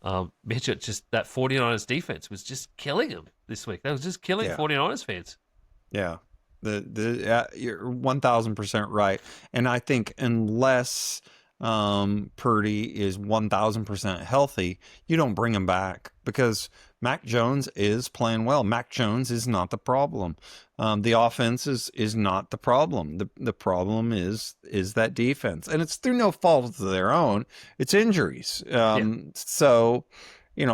Manjot, just that 49ers defense was just killing him this week. They was just killing 49ers fans. Yeah. You're 1,000% right. And I think unless Purdy is 1,000% healthy, you don't bring him back, because Mac Jones is playing well. Mac Jones is not the problem. The offense is not the problem. The problem is that defense, and it's through no fault of their own. It's injuries. So,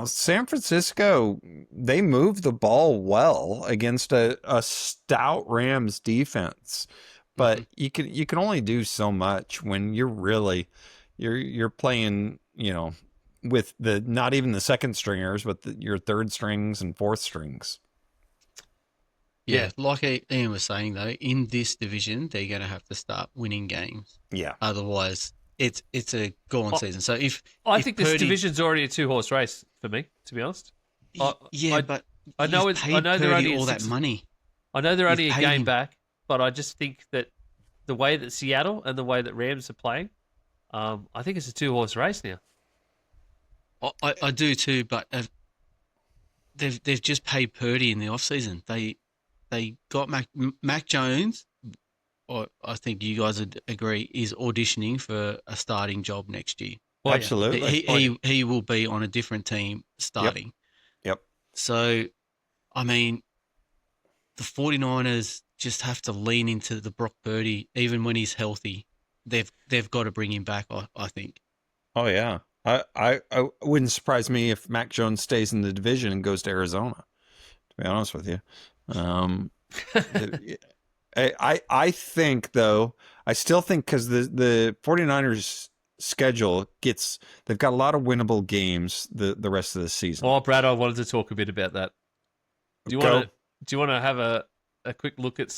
San Francisco, they moved the ball well against a stout Rams defense. but you can only do so much when you're playing, with the not even the second stringers, but your third strings and fourth strings. Yeah, like Ian was saying though, in this division they're going to have to start winning games. Yeah. Otherwise, it's a gone season. So if think this division's already a 2-horse race for me, to be honest. but I know you've paid they're only all that money. I know they're only You've a paid game him. back, but I just think that the way that Seattle and the way that Rams are playing, I think it's a 2-horse race now. I do too, but they've just paid Purdy in the off season. They got Mac Jones. Or I think you guys would agree is auditioning for a starting job next year. Well, Absolutely. He will be on a different team starting. Yep. So, I mean, the 49ers just have to lean into the Brock Purdy, even when he's healthy. They've got to bring him back, I think. Oh yeah. I wouldn't surprise me if Mac Jones stays in the division and goes to Arizona, to be honest with you. I think though, I still think because the 49ers schedule they've got a lot of winnable games the rest of the season. Oh, Brad, I wanted to talk a bit about that. Do you want to have a quick look at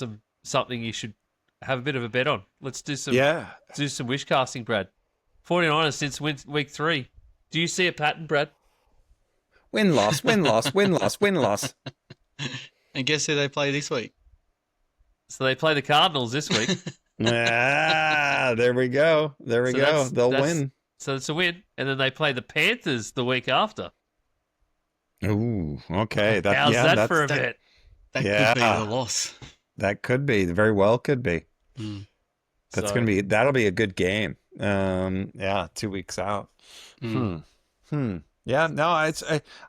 something you should have a bit of a bet on? Let's do some wish casting, Brad. 49ers since week 3. Do you see a pattern, Brad? Win loss, win loss, win loss, win loss. And guess who they play this week? So they play the Cardinals this week. There we go. There we go. They'll win. So it's a win. And then they play the Panthers the week after. Ooh, okay. How's that for a bet? That could be the loss. That could be. Very well could be. That'll be a good game. 2 weeks out. Yeah, no,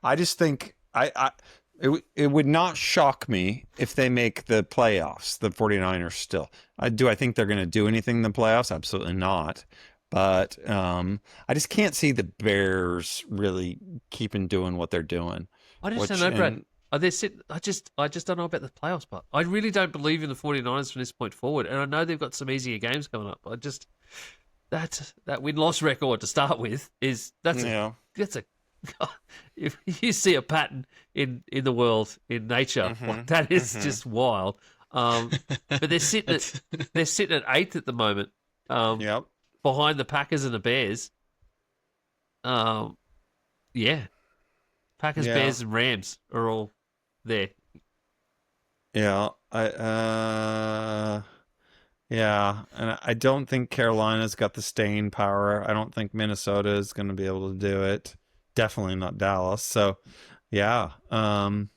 I just think it would not shock me if they make the playoffs, the 49ers still. I think they're going to do anything in the playoffs? Absolutely not. But I just can't see the Bears really keeping doing what they're doing. I just don't know, Brad. Are they sitting? I just don't know about the playoffs part. I really don't believe in the 49ers from this point forward. And I know they've got some easier games coming up. But that win-loss record to start with if you see a pattern in the world, in nature, that is just wild. But they're sitting at 8th at the moment. Behind the Packers and the Bears. Packers, Bears, and Rams are all there. Yeah, and I don't think Carolina's got the staying power. I don't think Minnesota is going to be able to do it. Definitely not Dallas. So, yeah, it's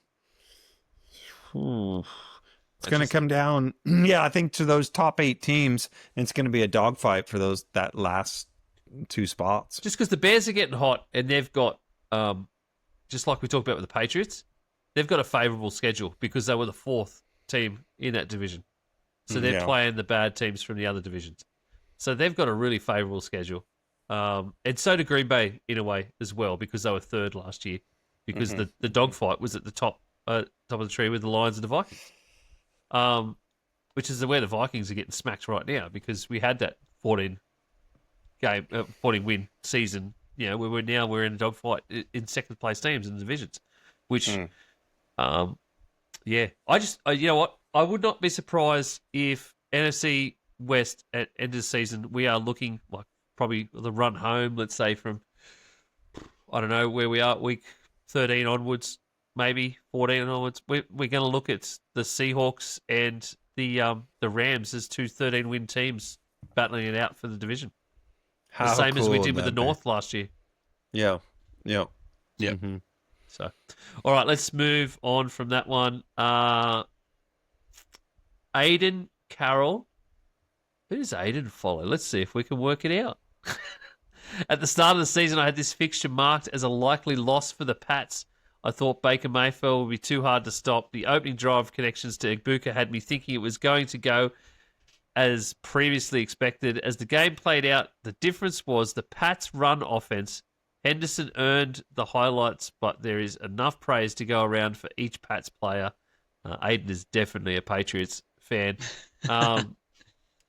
going to come down. Yeah, I think to those top 8 teams, and it's going to be a dogfight for that last 2 spots. Just because the Bears are getting hot, and they've got, just like we talked about with the Patriots, they've got a favourable schedule because they were the 4th team in that division. So they're playing the bad teams from the other divisions. So they've got a really favourable schedule. And so did Green Bay in a way as well because they were 3rd last year because the dogfight was at the top of the tree with the Lions and the Vikings. Which is where the Vikings are getting smacked right now because we had that 14 win season, where we're in a dogfight in second place teams in the divisions, which, you know what? I would not be surprised if NFC West at end of the season, we are looking like probably the run home, let's say from, I don't know, where we are, week 13 onwards, maybe 14 onwards. We're going to look at the Seahawks and the Rams as 2 13-win teams battling it out for the division. The same as we did with the North last year. Yeah. Mm-hmm. So, all right, let's move on from that one. Aiden Carroll. Who does Aiden follow? Let's see if we can work it out. At the start of the season, I had this fixture marked as a likely loss for the Pats. I thought Baker Mayfield would be too hard to stop. The opening drive connections to Igbuka had me thinking it was going to go as previously expected. As the game played out, the difference was the Pats' run offense. Henderson earned the highlights, but there is enough praise to go around for each Pats player. Aiden is definitely a Patriots fan.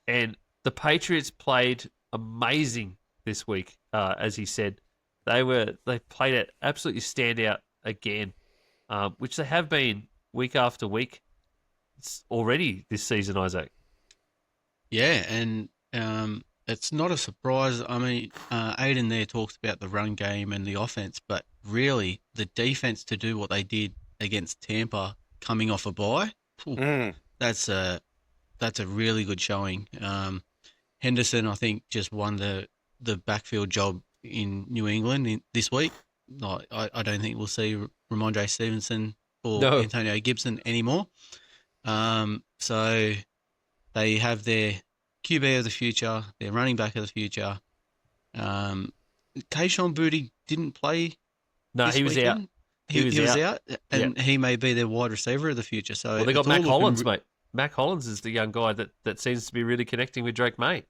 And the Patriots played amazing this week, as he said. They played it absolutely stand out again, which they have been week after week. It's already this season, Isaac. Yeah, and it's not a surprise. I mean, Aiden there talks about the run game and the offense, but really the defense to do what they did against Tampa coming off a bye, that's a really good showing. Henderson, I think, just won the backfield job in New England this week. No, I don't think we'll see Ramondre Stevenson or Antonio Gibson anymore. So they have their QB of the future, their running back of the future. Kayshon Boutte didn't play. No, he was out. He was out, and he may be their wide receiver of the future. So they got Mac Hollins, mate. Mac Hollins is the young guy that seems to be really connecting with Drake May.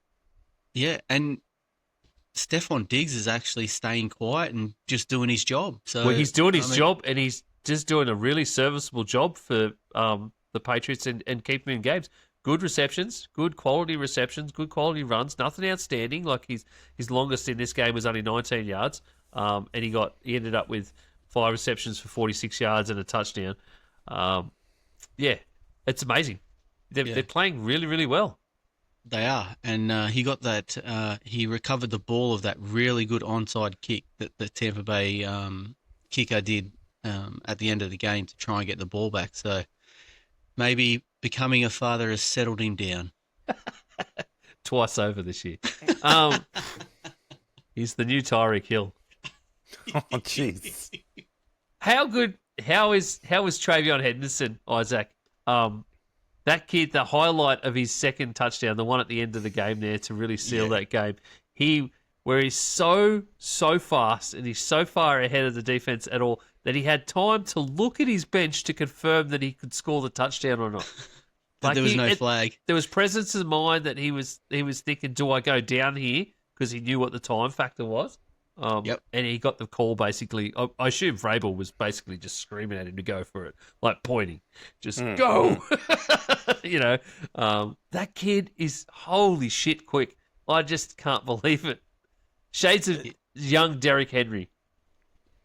Yeah, and Stephon Diggs is actually staying quiet and just doing his job. So he's doing his job, and he's just doing a really serviceable job for the Patriots and keeping in games. Good receptions, good quality receptions, good quality runs. Nothing outstanding. Like his longest in this game was only 19 yards, and he ended up with 5 receptions for 46 yards and a touchdown. It's amazing. They're playing really, really well. They are, and he got that. He recovered the ball of that really good onside kick that the Tampa Bay kicker did at the end of the game to try and get the ball back. So maybe becoming a father has settled him down. Twice over this year. He's the new Tyreek Hill. Oh, jeez. How is Travion Henderson, Isaac? That kid, the highlight of his second touchdown, the one at the end of the game there to really seal that game. Where he's so fast and he's so far ahead of the defense at all that he had time to look at his bench to confirm that he could score the touchdown or not. Like there was no flag. There was presence of mind that he was thinking, do I go down here? Because he knew what the time factor was. And he got the call basically. I assume Vrabel was basically just screaming at him to go for it, like pointing. Just go! That kid is holy shit quick. I just can't believe it. Shades of young Derrick Henry.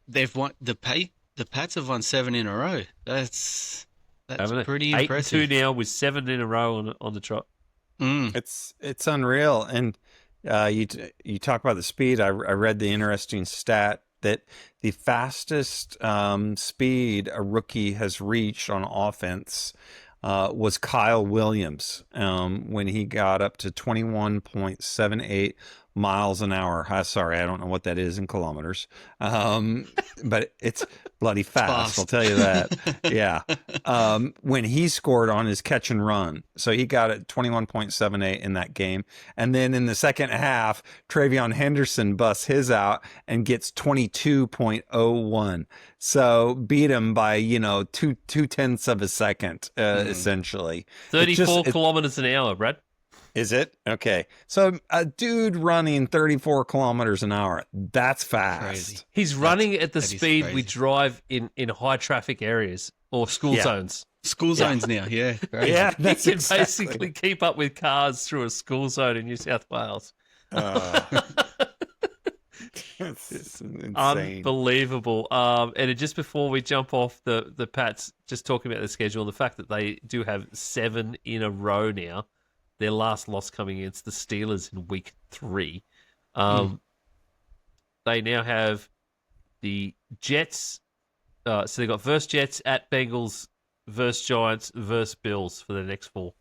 They've won the Pats have won 7 in a row. That's pretty impressive. 8-2 now with 7 in a row on the trot. It's unreal. And you talk about the speed. I read the interesting stat that the fastest speed a rookie has reached on offense was Kyle Williams when he got up to 21.78 miles an hour. Sorry, I don't know what that is in kilometers, but it's bloody fast. I'll tell you that. Yeah. When he scored on his catch and run. So he got it 21.78 in that game. And then in the second half, Travion Henderson busts his out and gets 22.01. So beat him by, 2/10 of a second, essentially. 34 kilometers an hour, Brad. Is it? Okay. So a dude running 34 kilometers an hour, that's fast. Crazy. He's running at the speed we drive in high traffic areas or school zones. School zones now, yeah. Crazy. Yeah, He can basically keep up with cars through a school zone in New South Wales. It's insane. Unbelievable. And just before we jump off the Pats, just talking about the schedule, the fact that they do have 7 in a row now. Their last loss coming against the Steelers in week 3. They now have the Jets. So they've got versus Jets, at Bengals, versus Giants, versus Bills for the next 4.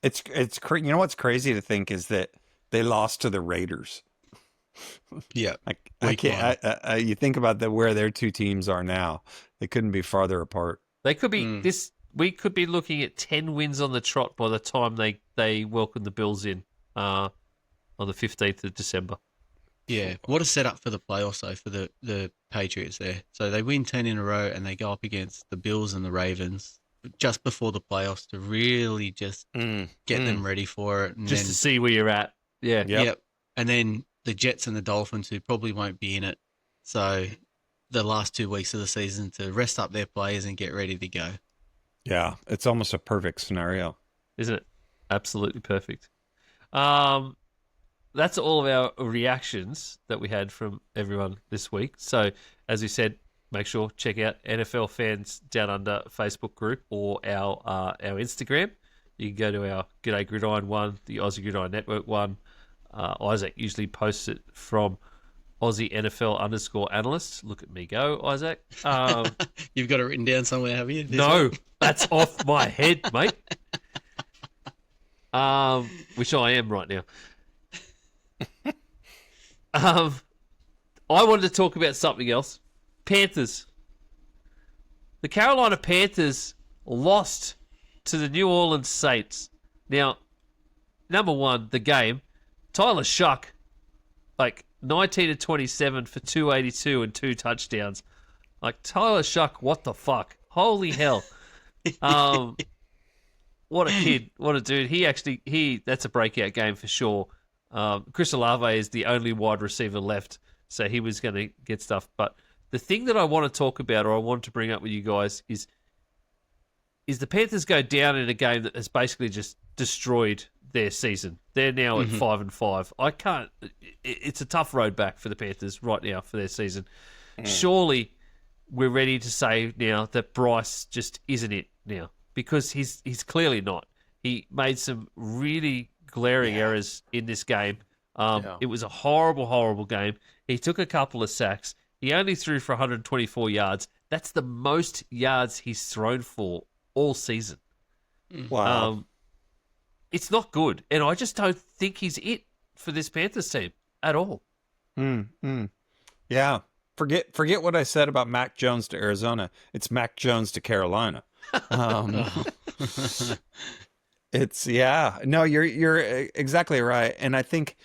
It's you know what's crazy to think is that they lost to the Raiders. Yeah. I can't. You think about where their two teams are now. They couldn't be farther apart. They could be We could be looking at 10 wins on the trot by the time they welcome the Bills in on the 15th of December. Yeah, what a setup for the playoffs, though, for the Patriots there. So they win 10 in a row and they go up against the Bills and the Ravens just before the playoffs to really just get them ready for it. And just to see where you're at. Yeah. Yep. And then the Jets and the Dolphins, who probably won't be in it. So the last 2 weeks of the season to rest up their players and get ready to go. Yeah, it's almost a perfect scenario. Isn't it? Absolutely perfect. That's all of our reactions that we had from everyone this week. So, as we said, make sure check out NFL Fans Down Under Facebook group or our Instagram. You can go to our G'day Gridiron one, the Aussie Gridiron Network one. Isaac usually posts it from Aussie NFL _analyst. Look at me go, Isaac. You've got it written down somewhere, have you? No, that's off my head, mate. Which I am right now. I wanted to talk about something else. Panthers. The Carolina Panthers lost to the New Orleans Saints. Now, number one, the game. Tyler Shuck, 19 to 27 for 282 and 2 touchdowns. Tyler Shuck, what the fuck? Holy hell. What a kid. What a dude. That's a breakout game for sure. Chris Olave is the only wide receiver left, so he was going to get stuff. But the thing that I want to talk about, or I want to bring up with you guys, is the Panthers go down in a game that has basically just destroyed their season. They're now at 5-5. I can't. It's a tough road back for the Panthers right now for their season. Surely we're ready to say now that Bryce just isn't it now, because he's clearly not. He made some really glaring errors in this game. It was a horrible, horrible game. He took a couple of sacks. He only threw for 124 yards. That's the most yards he's thrown for all season. Wow. It's not good, and I just don't think he's it for this Panthers team at all. Yeah. Forget what I said about Mac Jones to Arizona. It's Mac Jones to Carolina. It's no, you're exactly right, and I think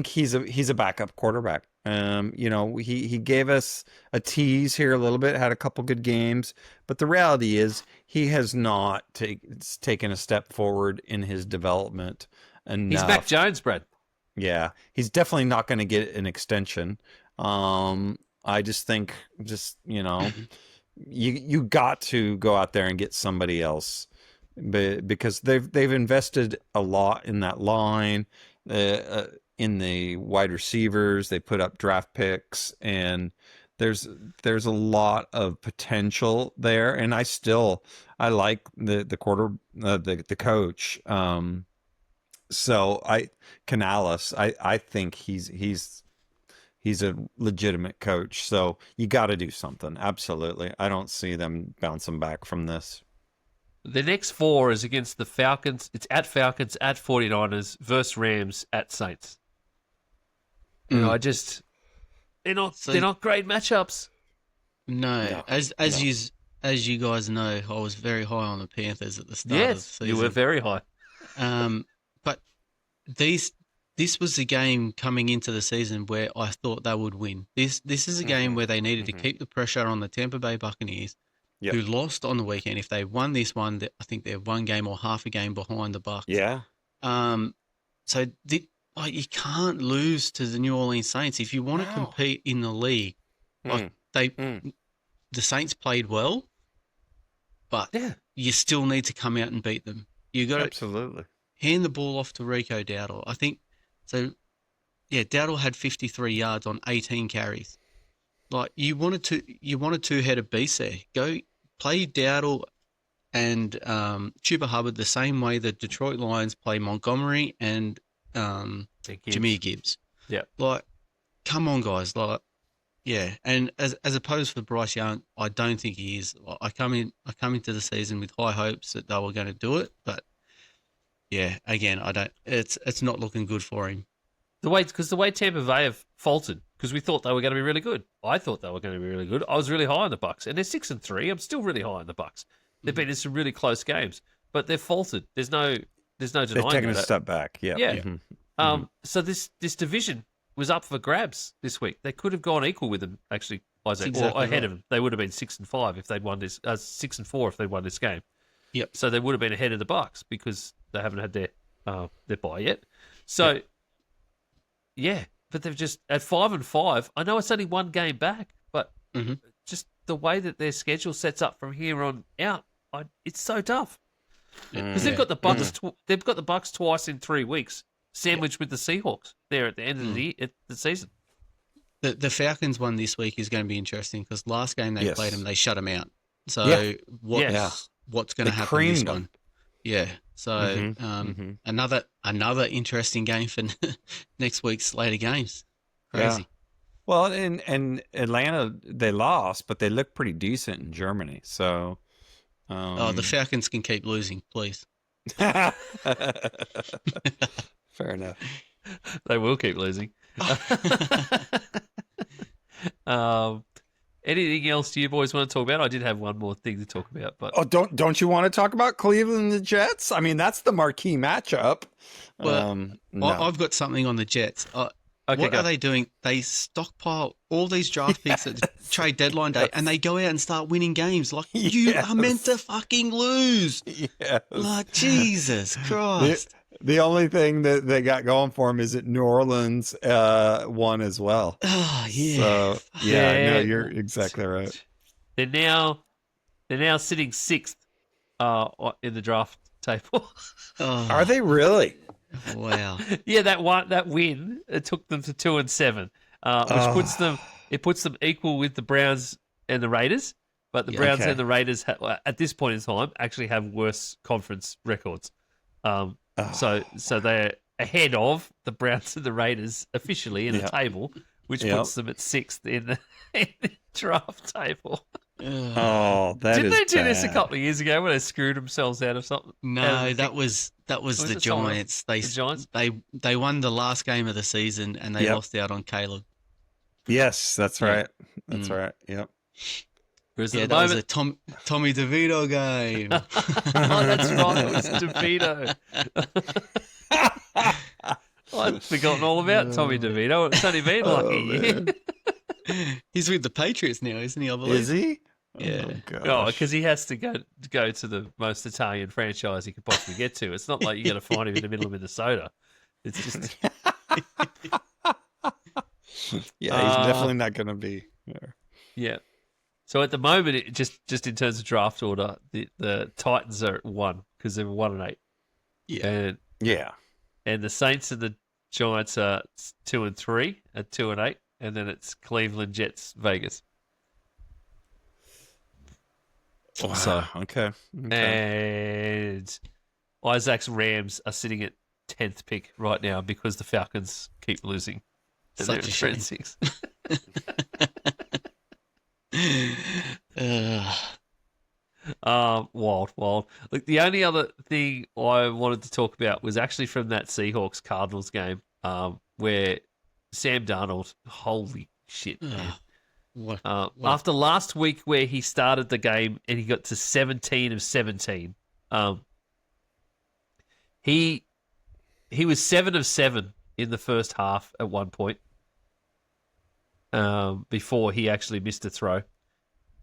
he's a backup quarterback. He gave us a tease here a little bit, had a couple good games, but the reality is he has not taken a step forward in his development enough. He's Mac Jones, Brad. Yeah, he's definitely not going to get an extension. I just think, you got to go out there and get somebody else, because they've invested a lot in that line, in the wide receivers. They put up draft picks, and there's a lot of potential there. And I like the coach. So Canales, I think he's a legitimate coach. So you got to do something. Absolutely. I don't see them bouncing back from this. The next 4 is against the Falcons. It's at Falcons, at 49ers, versus Rams, at Saints. They're not great matchups. No. As you guys know, I was very high on the Panthers at the start of the season. You were very high. But this was a game coming into the season where I thought they would win. This is a game where they needed to keep the pressure on the Tampa Bay Buccaneers, who lost on the weekend. If they won this one, I think they're one game or half a game behind the Bucs. Yeah. So you can't lose to the New Orleans Saints if you want to compete in the league. The Saints played well, but you still need to come out and beat them. You got to absolutely hand the ball off to Rico Dowdle. I think so. Yeah, Dowdle had 53 yards on 18 carries. You want a two-headed beast there. Go play Dowdle and Chuba Hubbard the same way the Detroit Lions play Montgomery and Jahmyr Gibbs. Yeah. Come on, guys. And as opposed for Bryce Young, I don't think he is. I come into the season with high hopes that they were going to do it, but again, I don't. It's not looking good for him. The way Tampa Bay have faltered, because we thought they were going to be really good. I thought they were going to be really good. I was really high on the Bucs, and they're 6-3. I'm still really high on the Bucs. They've been in some really close games, but they've faltered. There's no denying they've taken a that. step back. Yeah. So this division was up for grabs this week. They could have gone equal with them, actually, Isaac, or ahead of them. They would have been 6-5 if they'd won this. 6-4 if they'd won this game. Yep. So they would have been ahead of the Bucs because they haven't had their bye yet. So. Yeah, but they've just at 5-5. I know it's only one game back, but just the way that their schedule sets up from here on out, it's so tough. Because they've got the Bucks. They've got the Bucks twice in 3 weeks, sandwiched with the Seahawks there at the end of the season. The Falcons one this week is going to be interesting because last game they played them, they shut them out. So what's going to happen this one? Yeah. So another interesting game for next week's slate of games. Crazy. Yeah. Well, and Atlanta, they lost, but they look pretty decent in Germany. So, the Falcons can keep losing, please. Fair enough. They will keep losing. Anything else you boys want to talk about? I did have one more thing to talk about, but don't you want to talk about Cleveland and the Jets? I mean, that's the marquee matchup. Well, no. I've got something on the Jets. What are they doing? They stockpile all these draft picks at the trade deadline day, and they go out and start winning games. Like, you are meant to fucking lose. Yes. Like, Jesus Christ. The only thing that they got going for them is that New Orleans won as well. Oh, yeah. So, no, you're exactly right. They're now sitting 6th in the draft table. Are they really? Wow. Yeah, that win it took them to 2-7, which puts them equal with the Browns and the Raiders. But the Browns and the Raiders at this point in time actually have worse conference records. So they're ahead of the Browns and the Raiders officially in a table, which puts them at 6th in the draft table. Didn't they do this a couple of years ago when they screwed themselves out of something? No, that was the Giants. The Giants. They won the last game of the season and they lost out on Caleb. Yes, that's right. That's right. Yep. Whereas that was a Tommy DeVito game. Oh, that's right. It was DeVito. I'd forgotten all about Tommy DeVito. It's only been like a year. He's with the Patriots now, isn't he? I believe. Is he? Yeah. Oh, because he has to go to the most Italian franchise he could possibly get to. It's not like you got to find him in the middle of Minnesota. It's just. Yeah, he's definitely not going to be there. Yeah. So at the moment, it just in terms of draft order, the Titans are at 1 because they're 1-8. Yeah. And the Saints and the Giants are 2-3 at 2-8, and then it's Cleveland, Jets, Vegas. Wow. So okay. And Isaac's Rams are sitting at 10th pick right now because the Falcons keep losing. And Such a shame. 6. Wild. Look, the only other thing I wanted to talk about was actually from that Seahawks Cardinals game, where Sam Darnold, holy shit, man. What? After last week where he started the game and he got to 17 of 17, he was 7 of 7 in the first half at one point, before he actually missed a throw.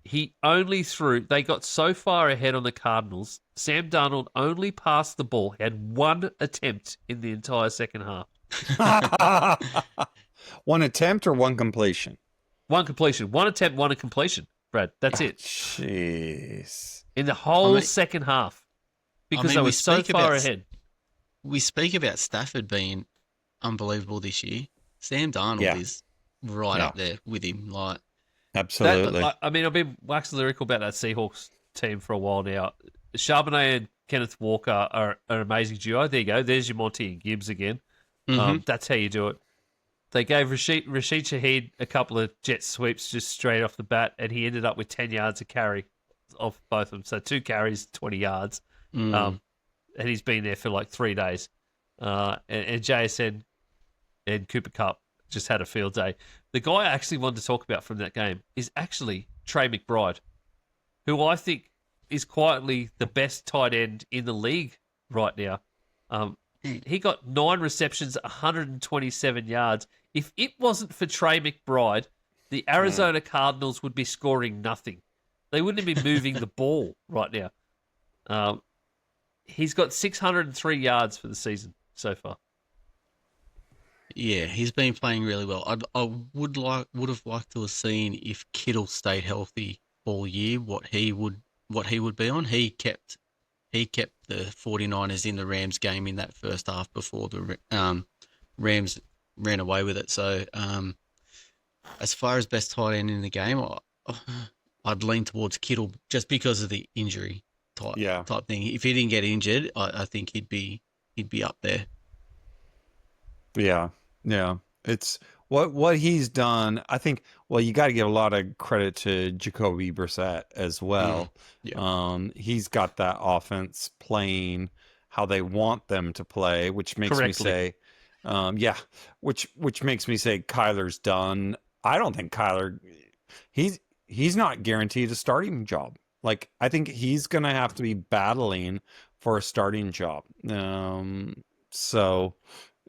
He only threw, they got so far ahead on the Cardinals, Sam Darnold only passed the ball. He had one attempt in the entire second half. One attempt or one completion? One completion. One attempt, one completion, Brad. That's it. Jeez. In the whole second half. Because they were so far ahead. We speak about Stafford being unbelievable this year. Sam Darnold is right up there with him. Like, absolutely. I've been waxing lyrical about that Seahawks team for a while now. Charbonnet and Kenneth Walker are an amazing duo. There you go. There's your Monty and Gibbs again. That's how you do it. They gave Rashid Shaheed a couple of jet sweeps just straight off the bat, and he ended up with 10 yards of carry off both of them. So 2 carries, 20 yards. And he's been there for like 3 days. And JSN and Cooper Kupp just had a field day. The guy I actually wanted to talk about from that game is actually Trey McBride, who I think is quietly the best tight end in the league right now. He got 9 receptions, 127 yards. If it wasn't for Trey McBride, the Arizona Cardinals would be scoring nothing. They wouldn't be moving the ball right now. He's got 603 yards for the season so far. Yeah, he's been playing really well. I would have liked to have seen if Kittle stayed healthy all year, what he would be on. He he kept the 49ers in the Rams game in that first half before the Rams ran away with it. So as far as best tight end in the game, I'd lean towards Kittle just because of the injury type thing. If he didn't get injured, I think he'd be up there. Yeah. It's what he's done. I think. Well, you got to give a lot of credit to Jacoby Brissett as well. He's got that offense playing how they want them to play, which makes me say, which makes me say Kyler's done. I don't think Kyler. He's not guaranteed a starting job. Like, I think he's going to have to be battling for a starting job. So,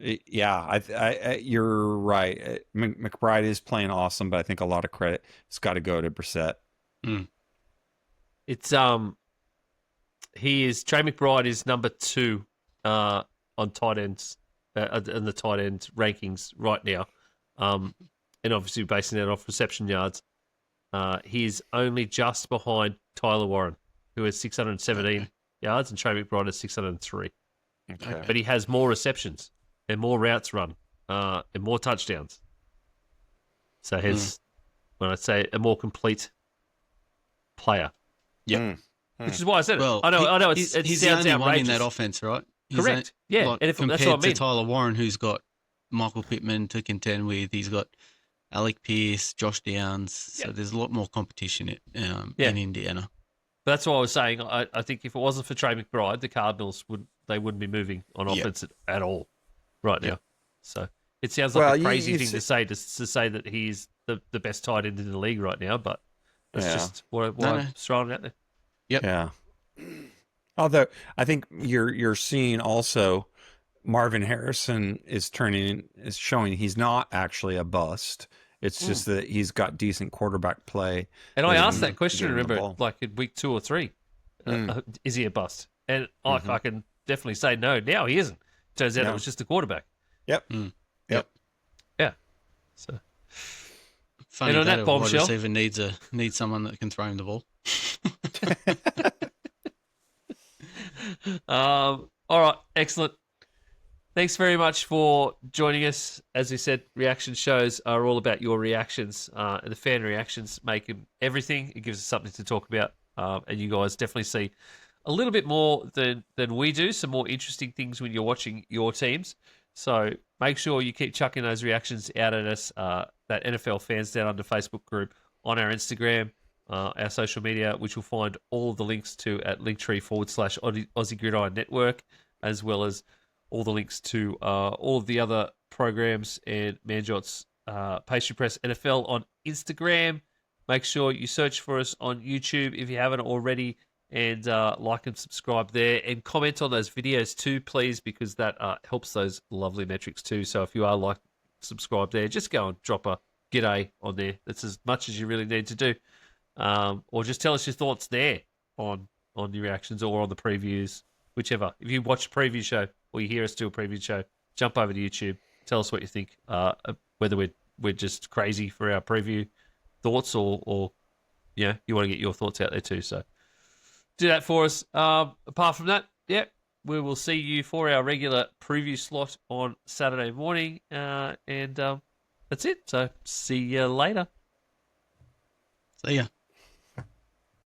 yeah, you're right. McBride is playing awesome, but I think a lot of credit has got to go to Brissett. It's Trey McBride is number 2 on tight ends in the tight end rankings right now, and obviously basing that off reception yards. He's only just behind Tyler Warren, who has 617 yards, and Trey McBride has 603. Okay. But he has more receptions and more routes run and more touchdowns. So he's, when I say a more complete player. Yep. Which is why I said it. Well, I know it he's sounds the only outrageous. one in that offense, right? Correct. Yeah. Like, And compared that's what I mean. to Tyler Warren, who's got Michael Pittman to contend with, he's got Alec Pierce, Josh Downs. So there's a lot more competition in Indiana. But that's what I was saying. I think if it wasn't for Trey McBride, the Cardinals wouldn't be moving on offense at all right now. So it sounds like a crazy thing to say that he's the best tight end in the league right now, but that's just what I'm throwing out there. Yep. Yeah. Although I think you're seeing also Marvin Harrison is showing he's not actually a bust. It's just that he's got decent quarterback play. And I asked that question, remember, like in week 2 or 3, is he a bust? And I can definitely say no. Now he isn't. Turns out it was just the quarterback. Yep. Yeah. So. Funny and on that bombshell, wide receiver needs someone that can throw him the ball. All right, excellent. Thanks very much for joining us. As we said, reaction shows are all about your reactions, and the fan reactions make them everything. It gives us something to talk about, and you guys definitely see a little bit more than we do, some more interesting things when you're watching your teams. So make sure you keep chucking those reactions out at us, that NFL Fans Down Under Facebook group, on our Instagram, our social media, which you'll find all of the links to at linktree/Aussie Gridiron Network, as well as all the links to all of the other programs and Manjot's Pastry Press NFL on Instagram. Make sure you search for us on YouTube if you haven't already, and like and subscribe there, and comment on those videos too, please, because that helps those lovely metrics too. So if you are subscribe there, just go and drop a G'day on there. That's as much as you really need to do. Or just tell us your thoughts there on the reactions or on the previews, whichever. If you watch a preview show or you hear us do a preview show, jump over to YouTube. Tell us what you think, whether we're just crazy for our preview thoughts or you want to get your thoughts out there too. So do that for us. Apart from that, we will see you for our regular preview slot on Saturday morning. And that's it. So see you later. See ya.